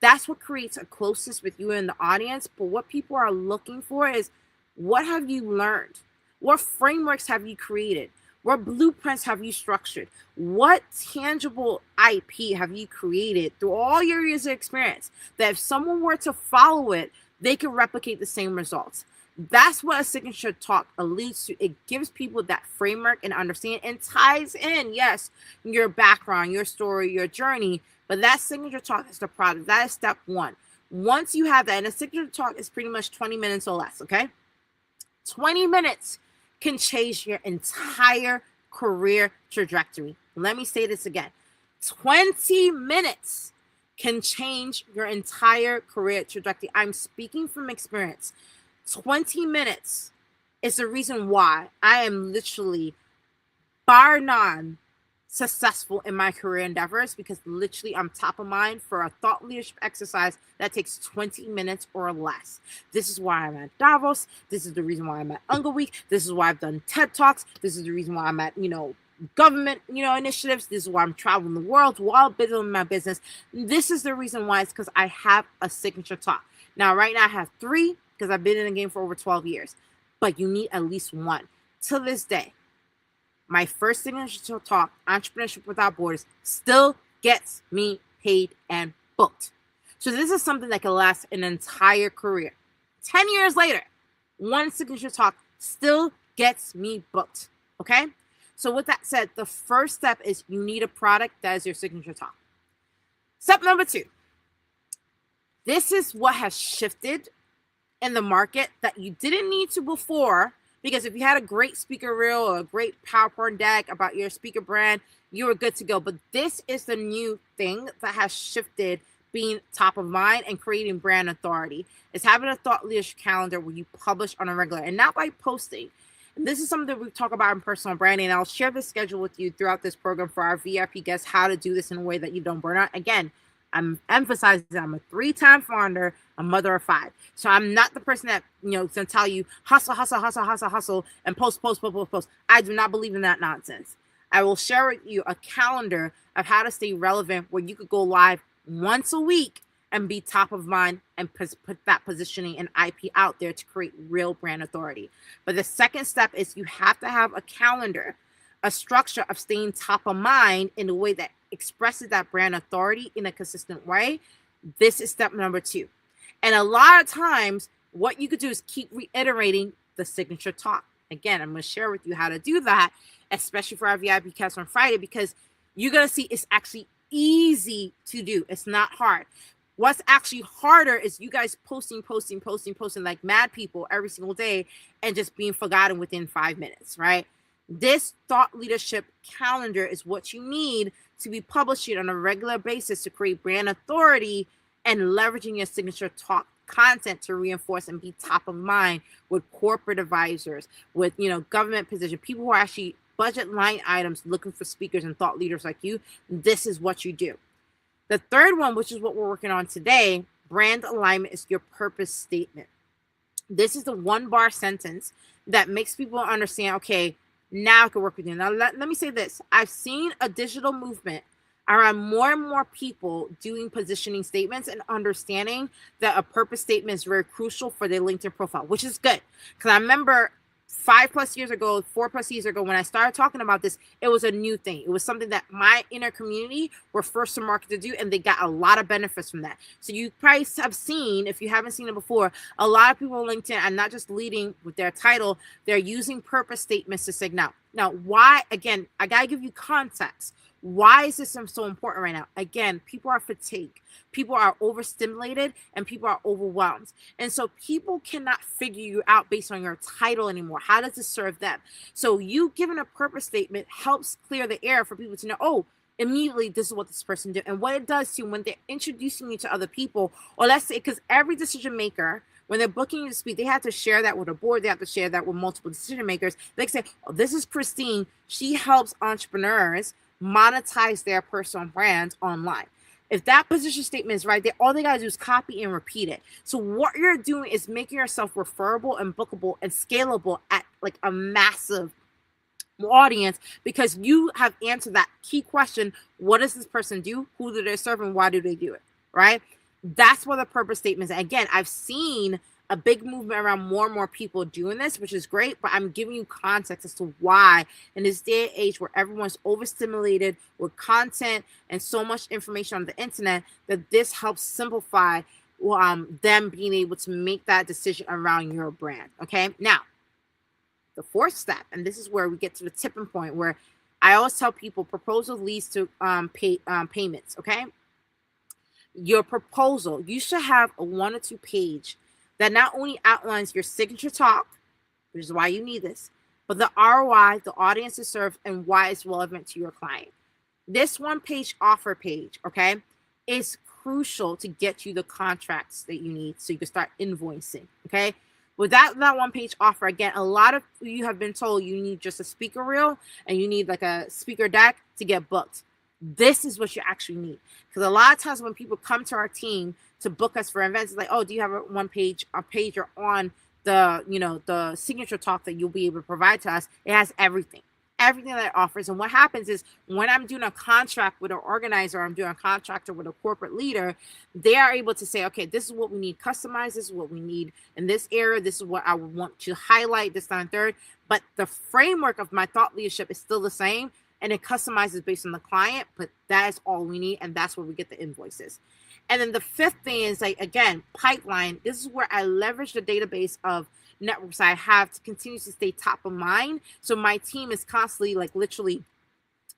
Speaker 3: That's what creates a closeness with you and the audience. But what people are looking for is, what have you learned? What frameworks have you created? What blueprints have you structured? What tangible IP have you created through all your years of experience that if someone were to follow it, they can replicate the same results? That's what a signature talk alludes to. It gives people that framework and understanding and ties in, yes, your background, your story, your journey. But that signature talk is the product. That is step one. Once you have that, and a signature talk is pretty much 20 minutes or less, okay? 20 minutes can change your entire career trajectory. Let me say this again. 20 minutes can change your entire career trajectory. I'm speaking from experience. 20 minutes is the reason why I am literally bar none successful in my career endeavors, because literally I'm top of mind for a thought leadership exercise that takes 20 minutes or less. This is why I'm at Davos. This is the reason why I'm at Unga Week. This is why I've done TED Talks. This is the reason why I'm at, government, initiatives. This is why I'm traveling the world while building my business. This is the reason why. It's because I have a signature talk. Now, right now I have 3 because I've been in the game for over 12 years, but you need at least 1. To this day, my first signature talk, Entrepreneurship Without Borders, still gets me paid and booked. So this is something that can last an entire career. 10 years later, 1 signature talk still gets me booked. Okay? So with that said, the first step is you need a product that is your signature talk. Step number 2. This is what has shifted in the market that you didn't need to before. Because if you had a great speaker reel or a great PowerPoint deck about your speaker brand, you were good to go. But this is the new thing that has shifted being top of mind and creating brand authority. It's having a thought leadership calendar where you publish on a regular and not by posting. And this is something that we talk about in personal branding. And I'll share the schedule with you throughout this program for our VIP guests, how to do this in a way that you don't burn out. Again, I'm emphasizing I'm a 3-time founder, a mother of 5. So I'm not the person that, is going to tell you hustle, and post. I do not believe in that nonsense. I will share with you a calendar of how to stay relevant where you could go live once a week and be top of mind and put that positioning and IP out there to create real brand authority. But the second step is you have to have a calendar, a structure of staying top of mind in a way that expresses that brand authority in a consistent way. This is step number 2. And a lot of times, what you could do is keep reiterating the signature talk. Again, I'm going to share with you how to do that, especially for our VIP cast on Friday, because you're going to see it's actually easy to do. It's not hard. What's actually harder is you guys posting like mad people every single day and just being forgotten within 5 minutes, right? This thought leadership calendar is what you need to be publishing on a regular basis to create brand authority and leveraging your signature talk content to reinforce and be top of mind with corporate advisors, with government position, people who are actually budget line items looking for speakers and thought leaders like you. This is what you do. The third one, which is what we're working on today, brand alignment, is your purpose statement. This is the 1-bar sentence that makes people understand, okay, now I can work with you. Now, let me say this. I've seen a digital movement around more and more people doing positioning statements and understanding that a purpose statement is very crucial for their LinkedIn profile, which is good. Because I remember 4+ years ago, when I started talking about this, it was a new thing. It was something that my inner community were first to market to do, and they got a lot of benefits from that. So you probably have seen, if you haven't seen it before, a lot of people on LinkedIn are not just leading with their title, they're using purpose statements to signal. Now, why? Again, I got to give you context. Why is this so important right now? Again, people are fatigued. People are overstimulated and people are overwhelmed. And so people cannot figure you out based on your title anymore. How does this serve them? So you giving a purpose statement helps clear the air for people to know, oh, immediately this is what this person did. And what it does to when they're introducing you to other people, or let's say, because every decision maker, when they're booking you to speak, they have to share that with a board. They have to share that with multiple decision makers. They say, oh, this is Christine. She helps entrepreneurs monetize their personal brands online. If that position statement is right there, all they got to do is copy and repeat it. So what you're doing is making yourself referable and bookable and scalable at like a massive audience, because you have answered that key question. What does this person do? Who do they serve? And why do they do it? Right? That's what the purpose statement is. Again, I've seen a big movement around more and more people doing this, which is great, but I'm giving you context as to why in this day and age where everyone's overstimulated with content and so much information on the internet, that this helps simplify them being able to make that decision around your brand. Okay. Now, the fourth step, and this is where we get to the tipping point where I always tell people proposal leads to payments. Okay. Your proposal, you should have a 1 or 2 page that not only outlines your signature talk, which is why you need this, but the ROI, the audience is served, and why it's relevant to your client. This one-page offer page, okay, is crucial to get you the contracts that you need so you can start invoicing, okay? Without that one-page offer, again, a lot of you have been told you need just a speaker reel and you need like a speaker deck to get booked. This is what you actually need. Because a lot of times when people come to our team to book us for events, it's like, oh, do you have a page or on the, the signature talk that you'll be able to provide to us? It has everything that it offers. And what happens is when I'm doing a contract with an organizer, I'm doing a contractor with a corporate leader, they are able to say, okay, this is what we need customized. This is what we need in this area. This is what I want to highlight, this, that, and third. But the framework of my thought leadership is still the same. And it customizes based on the client, but that is all we need. And that's where we get the invoices. And then the fifth thing is, like, again, pipeline. This is where I leverage the database of networks I have to continue to stay top of mind. So my team is constantly, like, literally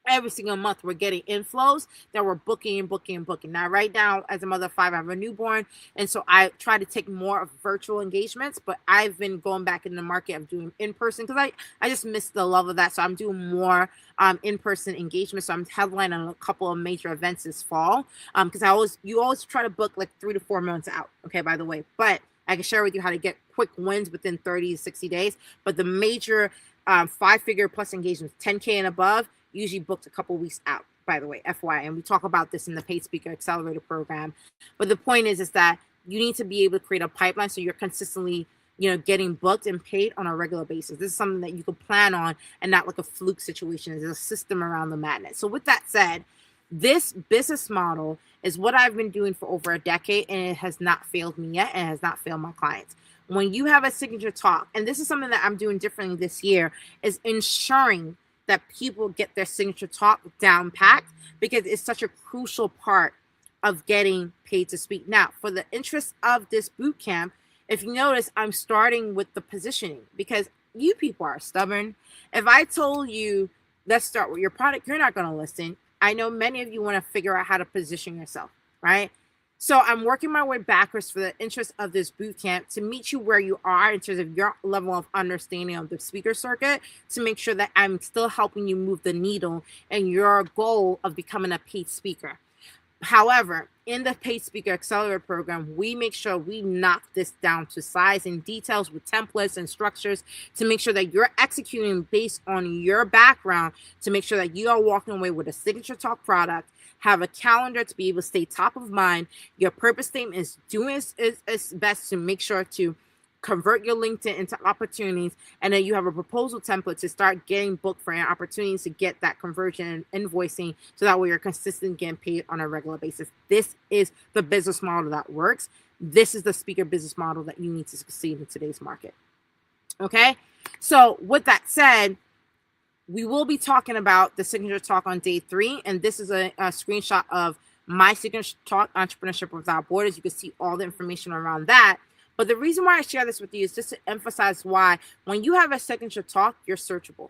Speaker 3: every single month we're getting inflows that we're booking. Now, right now, as a mother of 5, I have a newborn, and so I try to take more of virtual engagements, but I've been going back in the market of doing in-person because I just missed the love of that. So I'm doing more in-person engagements. So I'm headlining a couple of major events this fall because you always try to book like 3 to 4 months out, okay, by the way, but I can share with you how to get quick wins within 30 to 60 days. But the major 5-figure plus engagements, 10K and above, usually booked a couple weeks out, by the way, FYI. And we talk about this in the Paid Speaker Accelerator program. But the point is that you need to be able to create a pipeline so you're consistently, getting booked and paid on a regular basis. This is something that you could plan on and not like a fluke situation. There's a system around the madness. So with that said, this business model is what I've been doing for over a decade, and it has not failed me yet, and it has not failed my clients. When you have a signature talk, and this is something that I'm doing differently this year, is ensuring that people get their signature talk down packed, because it's such a crucial part of getting paid to speak. Now, for the interest of this boot camp, if you notice, I'm starting with the positioning because you people are stubborn. If I told you, let's start with your product, you're not going to listen. I know many of you want to figure out how to position yourself, right? So I'm working my way backwards for the interest of this boot camp to meet you where you are in terms of your level of understanding of the speaker circuit, to make sure that I'm still helping you move the needle and your goal of becoming a paid speaker. However, in the Paid Speaker Accelerator program, we make sure we knock this down to size and details with templates and structures to make sure that you're executing based on your background, to make sure that you are walking away with a signature talk product, have a calendar to be able to stay top of mind. Your purpose statement is doing its best to make sure to convert your LinkedIn into opportunities, and then you have a proposal template to start getting booked for opportunities to get that conversion and invoicing, so that way you're consistent getting paid on a regular basis. This is the business model that works. This is the speaker business model that you need to succeed in today's market. Okay, so with that said, we will be talking about the signature talk on day 3, and this is a screenshot of my signature talk, Entrepreneurship Without Borders. You can see all the information around that. But the reason why I share this with you is just to emphasize why when you have a signature talk, you're searchable.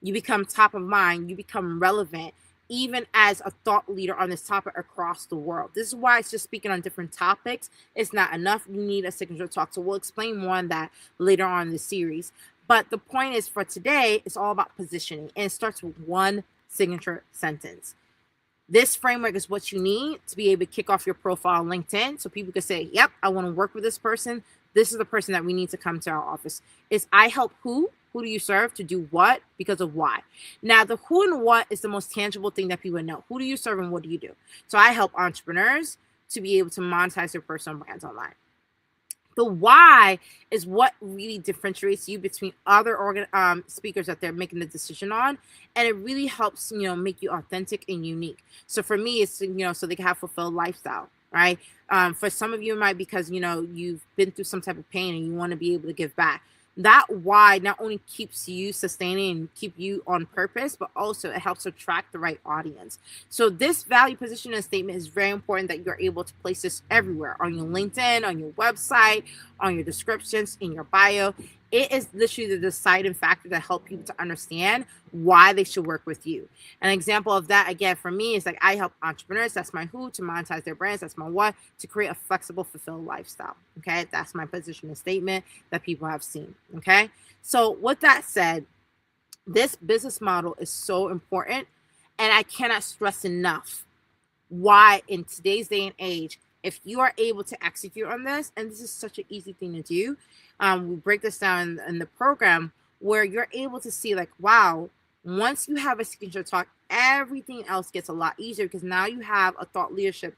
Speaker 3: You become top of mind. You become relevant, even as a thought leader on this topic across the world. This is why it's just speaking on different topics. It's not enough. You need a signature talk. So we'll explain more on that later on in the series. But the point is, for today, it's all about positioning. And it starts with one signature sentence. This framework is what you need to be able to kick off your profile on LinkedIn, so people can say, yep, I want to work with this person. This is the person that we need to come to our office. Is I help who? Who do you serve? To do what? Because of why. Now, the who and what is the most tangible thing that people know. Who do you serve and what do you do? So I help entrepreneurs to be able to monetize their personal brands online. The why is what really differentiates you between other speakers that they're making the decision on, and it really helps make you authentic and unique. So for me, it's so they can have fulfilled lifestyle, right? For some of you, it might be because you've been through some type of pain and you want to be able to give back. That why not only keeps you sustaining and keep you on purpose, but also it helps attract the right audience. So this value positioning statement is very important, that you're able to place this everywhere, on your LinkedIn, on your website, on your descriptions, in your bio. It is literally the deciding factor that help people to understand why they should work with you. An example of that, again, for me, is like I help entrepreneurs. That's my who, to monetize their brands. That's my what, to create a flexible, fulfilled lifestyle. Okay, that's my positioning statement that people have seen. Okay, so with that said, this business model is so important. And I cannot stress enough why in today's day and age, if you are able to execute on this, and this is such an easy thing to do, we break this down in the program where you're able to see like, wow, once you have a signature talk, everything else gets a lot easier because now you have a thought leadership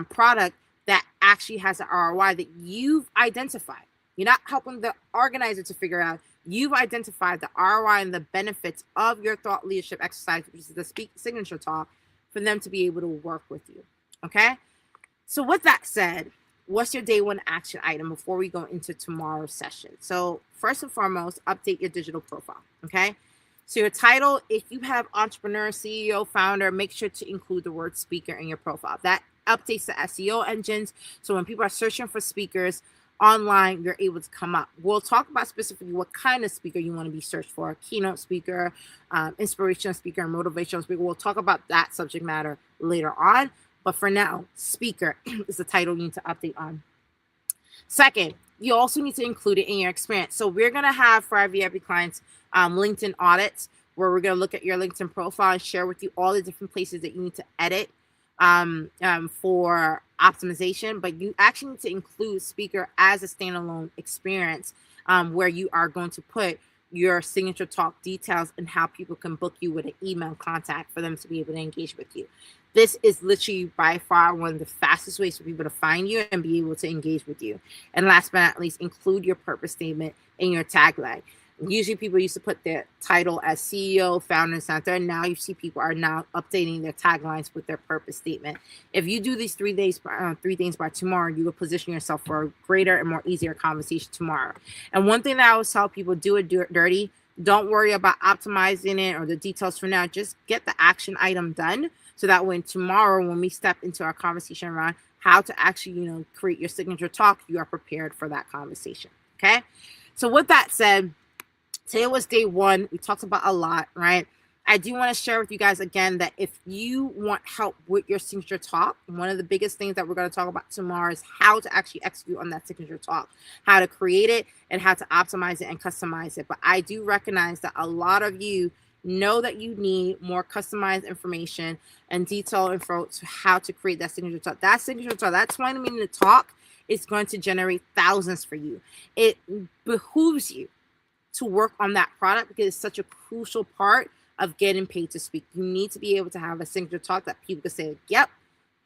Speaker 3: product that actually has an ROI that you've identified. You're not helping the organizer to figure out. You've identified the ROI and the benefits of your thought leadership exercise, which is the signature talk, for them to be able to work with you. Okay? So with that said, what's your day one action item before we go into tomorrow's session? So first and foremost, update your digital profile. Okay? So your title, if you have entrepreneur, CEO, founder, make sure to include the word speaker in your profile. That updates the SEO engines. So when people are searching for speakers online, you're able to come up. We'll talk about specifically what kind of speaker you want to be searched for: keynote speaker, inspirational speaker, and motivational speaker. We'll talk about that subject matter later on. But for now, speaker is the title you need to update on. Second, you also need to include it in your experience. So we're going to have for our VIP clients LinkedIn audits, where we're going to look at your LinkedIn profile and share with you all the different places that you need to edit for optimization. But you actually need to include speaker as a standalone experience, where you are going to put your signature talk details and how people can book you with an email contact for them to be able to engage with you. This is literally by far one of the fastest ways for people to find you and be able to engage with you. And last but not least, include your purpose statement in your tagline. Usually people used to put their title as CEO, founder, and center. And now you see people are now updating their taglines with their purpose statement. If you do these 3 things by tomorrow, you will position yourself for a greater and more easier conversation tomorrow. And one thing that I always tell people, do it dirty. Don't worry about optimizing it or the details for now. Just get the action item done, so that when tomorrow, when we step into our conversation around how to actually, create your signature talk, you are prepared for that conversation. Okay. So with that said, today was day one. We talked about a lot, right? I do want to share with you guys again that if you want help with your signature talk, one of the biggest things that we're going to talk about tomorrow is how to actually execute on that signature talk, how to create it, and how to optimize it and customize it. But I do recognize that a lot of you know that you need more customized information and detailed info to how to create that signature talk. That signature talk, that 20-minute talk is going to generate thousands for you. It behooves you to work on that product because it's such a crucial part of getting paid to speak. You need to be able to have a signature talk that people can say, yep,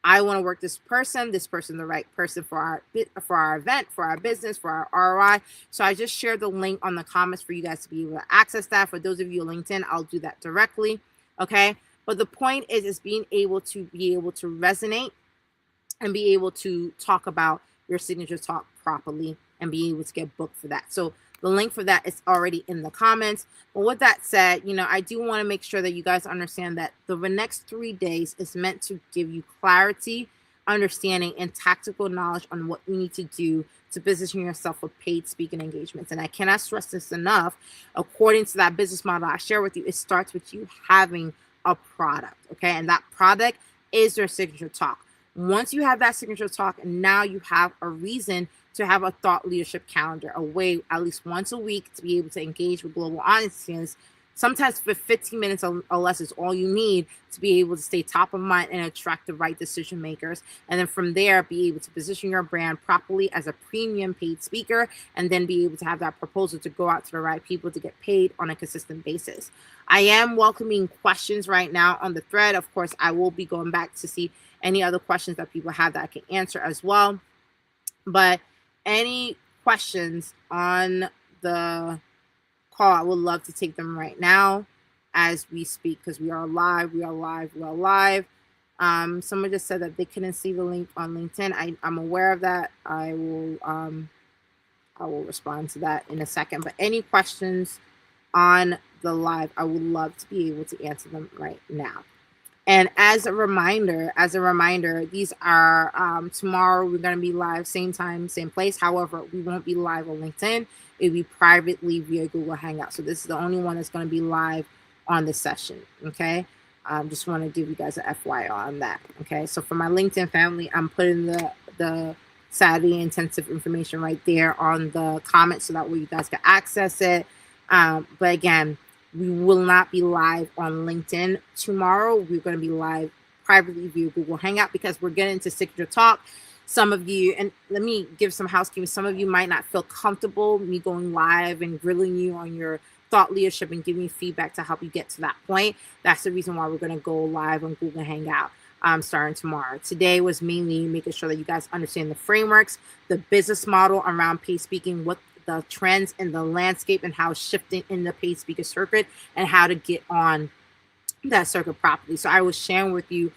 Speaker 3: I want to work this person the right person for our event, for our business, for our ROI. So I just shared the link on the comments for you guys to be able to access that. For those of you on LinkedIn, I'll do that directly. Okay. But the point is being able to resonate and be able to talk about your signature talk properly and be able to get booked for that. So the link for that is already in the comments. But with that said, I do want to make sure that you guys understand that the next 3 days is meant to give you clarity, understanding, and tactical knowledge on what you need to do to position yourself for paid speaking engagements. And I cannot stress this enough. According to that business model I share with you, it starts with you having a product, okay? And that product is your signature talk. Once you have that signature talk, now you have a reason to have a thought leadership calendar, a way at least once a week to be able to engage with global audiences. Sometimes for 15 minutes or less is all you need to be able to stay top of mind and attract the right decision makers. And then from there, be able to position your brand properly as a premium paid speaker, and then be able to have that proposal to go out to the right people to get paid on a consistent basis. I am welcoming questions right now on the thread. Of course, I will be going back to see any other questions that people have that I can answer as well. But any questions on the call, I would love to take them right now as we speak, because we are live. Someone just said that they couldn't see the link on LinkedIn. I'm aware of that. I will respond to that in a second. But any questions on the live, I would love to be able to answer them right now. And as a reminder, these are tomorrow. We're going to be live, same time, same place. However, we won't be live on LinkedIn. It'll be privately via Google Hangout. So this is the only one that's going to be live on this session. Okay. Just want to give you guys an FYI on that. Okay. So for my LinkedIn family, I'm putting the Saturday intensive information right there on the comments so that way you guys can access it. But again, We will not be live on LinkedIn tomorrow. We're going to be live privately via Google Hangout because we're getting into Signature Talk. Some of you, and let me give some housekeeping, some of you might not feel comfortable me going live and grilling you on your thought leadership and giving you feedback to help you get to that point. That's the reason why we're going to go live on Google Hangout starting tomorrow. Today was mainly making sure that you guys understand the frameworks, the business model around paid speaking, what the trends in the landscape and how it's shifting in the paid speaker circuit, and how to get on that circuit properly. So I was sharing with you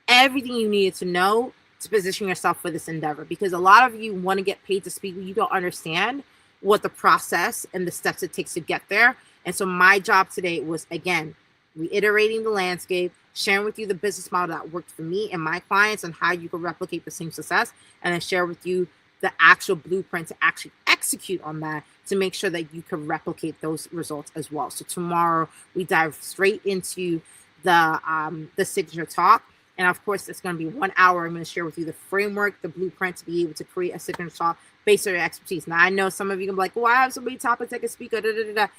Speaker 3: everything you needed to know to position yourself for this endeavor, because a lot of you want to get paid to speak, but you don't understand what the process and the steps it takes to get there. And so my job today was, again, reiterating the landscape, sharing with you the business model that worked for me and my clients and how you can replicate the same success, and then share with you the actual blueprint to actually execute on that to make sure that you can replicate those results as well. So tomorrow we dive straight into the signature talk. And of course, it's going to be 1 hour. I'm going to share with you the framework, the blueprint to be able to create a signature talk based on your expertise. Now, I know some of you can be like, well, I have so many topics I can speak. We're going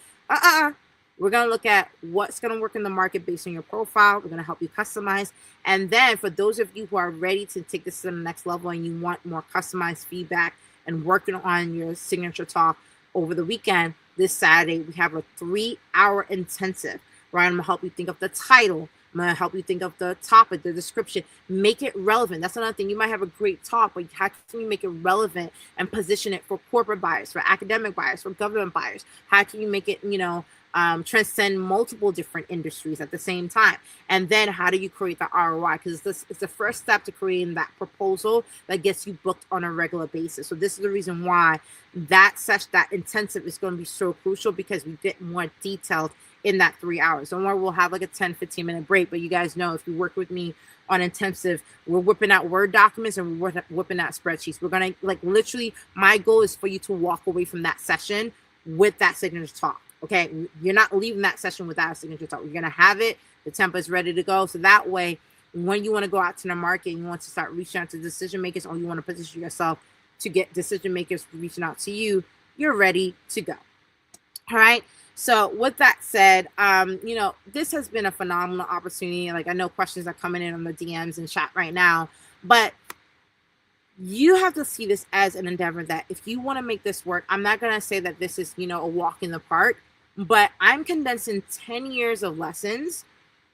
Speaker 3: to look at what's going to work in the market based on your profile. We're going to help you customize. And then for those of you who are ready to take this to the next level and you want more customized feedback and working on your signature talk over the weekend, this Saturday, we have a 3-hour intensive, right? I'm going to help you think of the title. I'm going to help you think of the topic, the description, make it relevant. That's another thing. You might have a great talk, but how can you make it relevant and position it for corporate buyers, for academic buyers, for government buyers? How can you make it, transcend multiple different industries at the same time? And then how do you create the ROI? Because this is the first step to creating that proposal that gets you booked on a regular basis. So this is the reason why that intensive is going to be so crucial, because we get more detailed in that 3 hours. Don't worry, we'll have like a 10-15 minute break, but you guys know if you work with me on intensive, we're whipping out Word documents and we're whipping out spreadsheets. We're going to literally, my goal is for you to walk away from that session with that signature talk. Okay, you're not leaving that session without a signature talk. You're going to have it. The template is ready to go. So that way, when you want to go out to the market, you want to start reaching out to decision makers, or you want to position yourself to get decision makers reaching out to you, you're ready to go. All right. So with that said, this has been a phenomenal opportunity. Like, I know questions are coming in on the DMs and chat right now, but you have to see this as an endeavor that if you want to make this work, I'm not going to say that this is, a walk in the park, but I'm condensing 10 years of lessons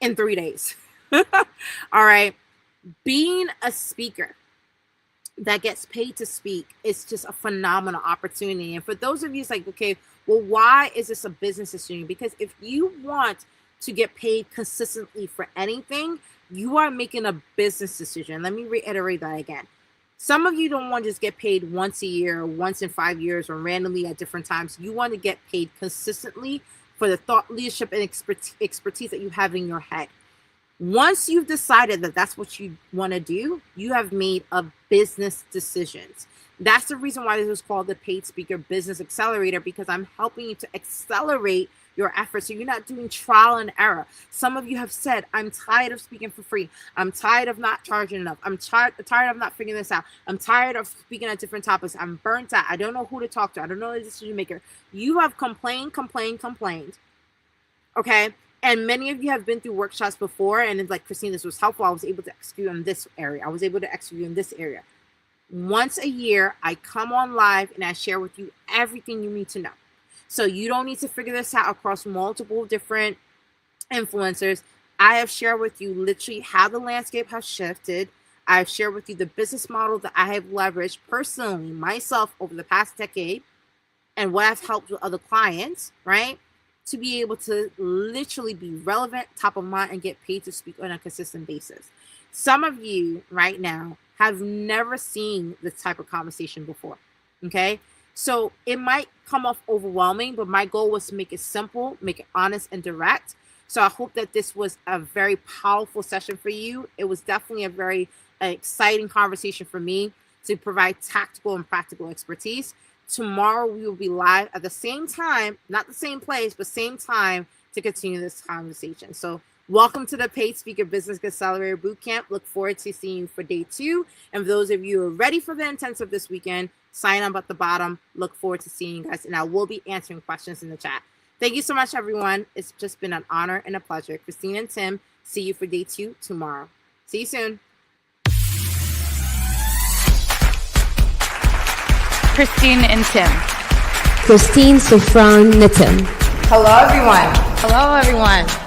Speaker 3: in 3 days. All right. Being a speaker that gets paid to speak is just a phenomenal opportunity. And for those of you, it's like, okay, well, why is this a business decision? Because if you want to get paid consistently for anything, you are making a business decision. Let me reiterate that again. Some of you don't want to just get paid once a year or once in 5 years or randomly at different times. You want to get paid consistently for the thought leadership and expertise that you have in your head. Once you've decided that that's what you want to do, you have made a business decisions. That's the reason why this is called the Paid Speaker Business Accelerator, because I'm helping you to accelerate your efforts so you're not doing trial and error. Some of you have said, I'm tired of speaking for free. I'm tired of not charging enough. I'm tired of not figuring this out. I'm tired of speaking at different topics. I'm burnt out. I don't know who to talk to. I don't know the decision maker. You have complained. Okay. And many of you have been through workshops before, and it's like, Christine, this was helpful. I was able to execute on this area. I was able to execute in this area. Once a year, I come on live and I share with you everything you need to know. So you don't need to figure this out across multiple different influencers. I have shared with you literally how the landscape has shifted. I've shared with you the business model that I have leveraged personally myself over the past decade and what I've helped with other clients, right? To be able to literally be relevant, top of mind, and get paid to speak on a consistent basis. Some of you right now have never seen this type of conversation before, okay? So it might come off overwhelming, but my goal was to make it simple, make it honest and direct. So I hope that this was a very powerful session for you. It was definitely a very exciting conversation for me to provide tactical and practical expertise. Tomorrow we will be live at the same time, not the same place, but same time to continue this conversation. So welcome to the Paid Speaker Business Accelerator Bootcamp. Look forward to seeing you for day 2. And for those of you who are ready for the intensive this weekend, sign up at the bottom. Look forward to seeing you guys. And I will be answering questions in the chat. Thank you so much, everyone. It's just been an honor and a pleasure. Christine and Tim, see you for day 2 tomorrow. See you soon.
Speaker 1: Christine and Tim.
Speaker 2: Christine, Sofran, Nitin.
Speaker 3: Hello, everyone.
Speaker 1: Hello, everyone.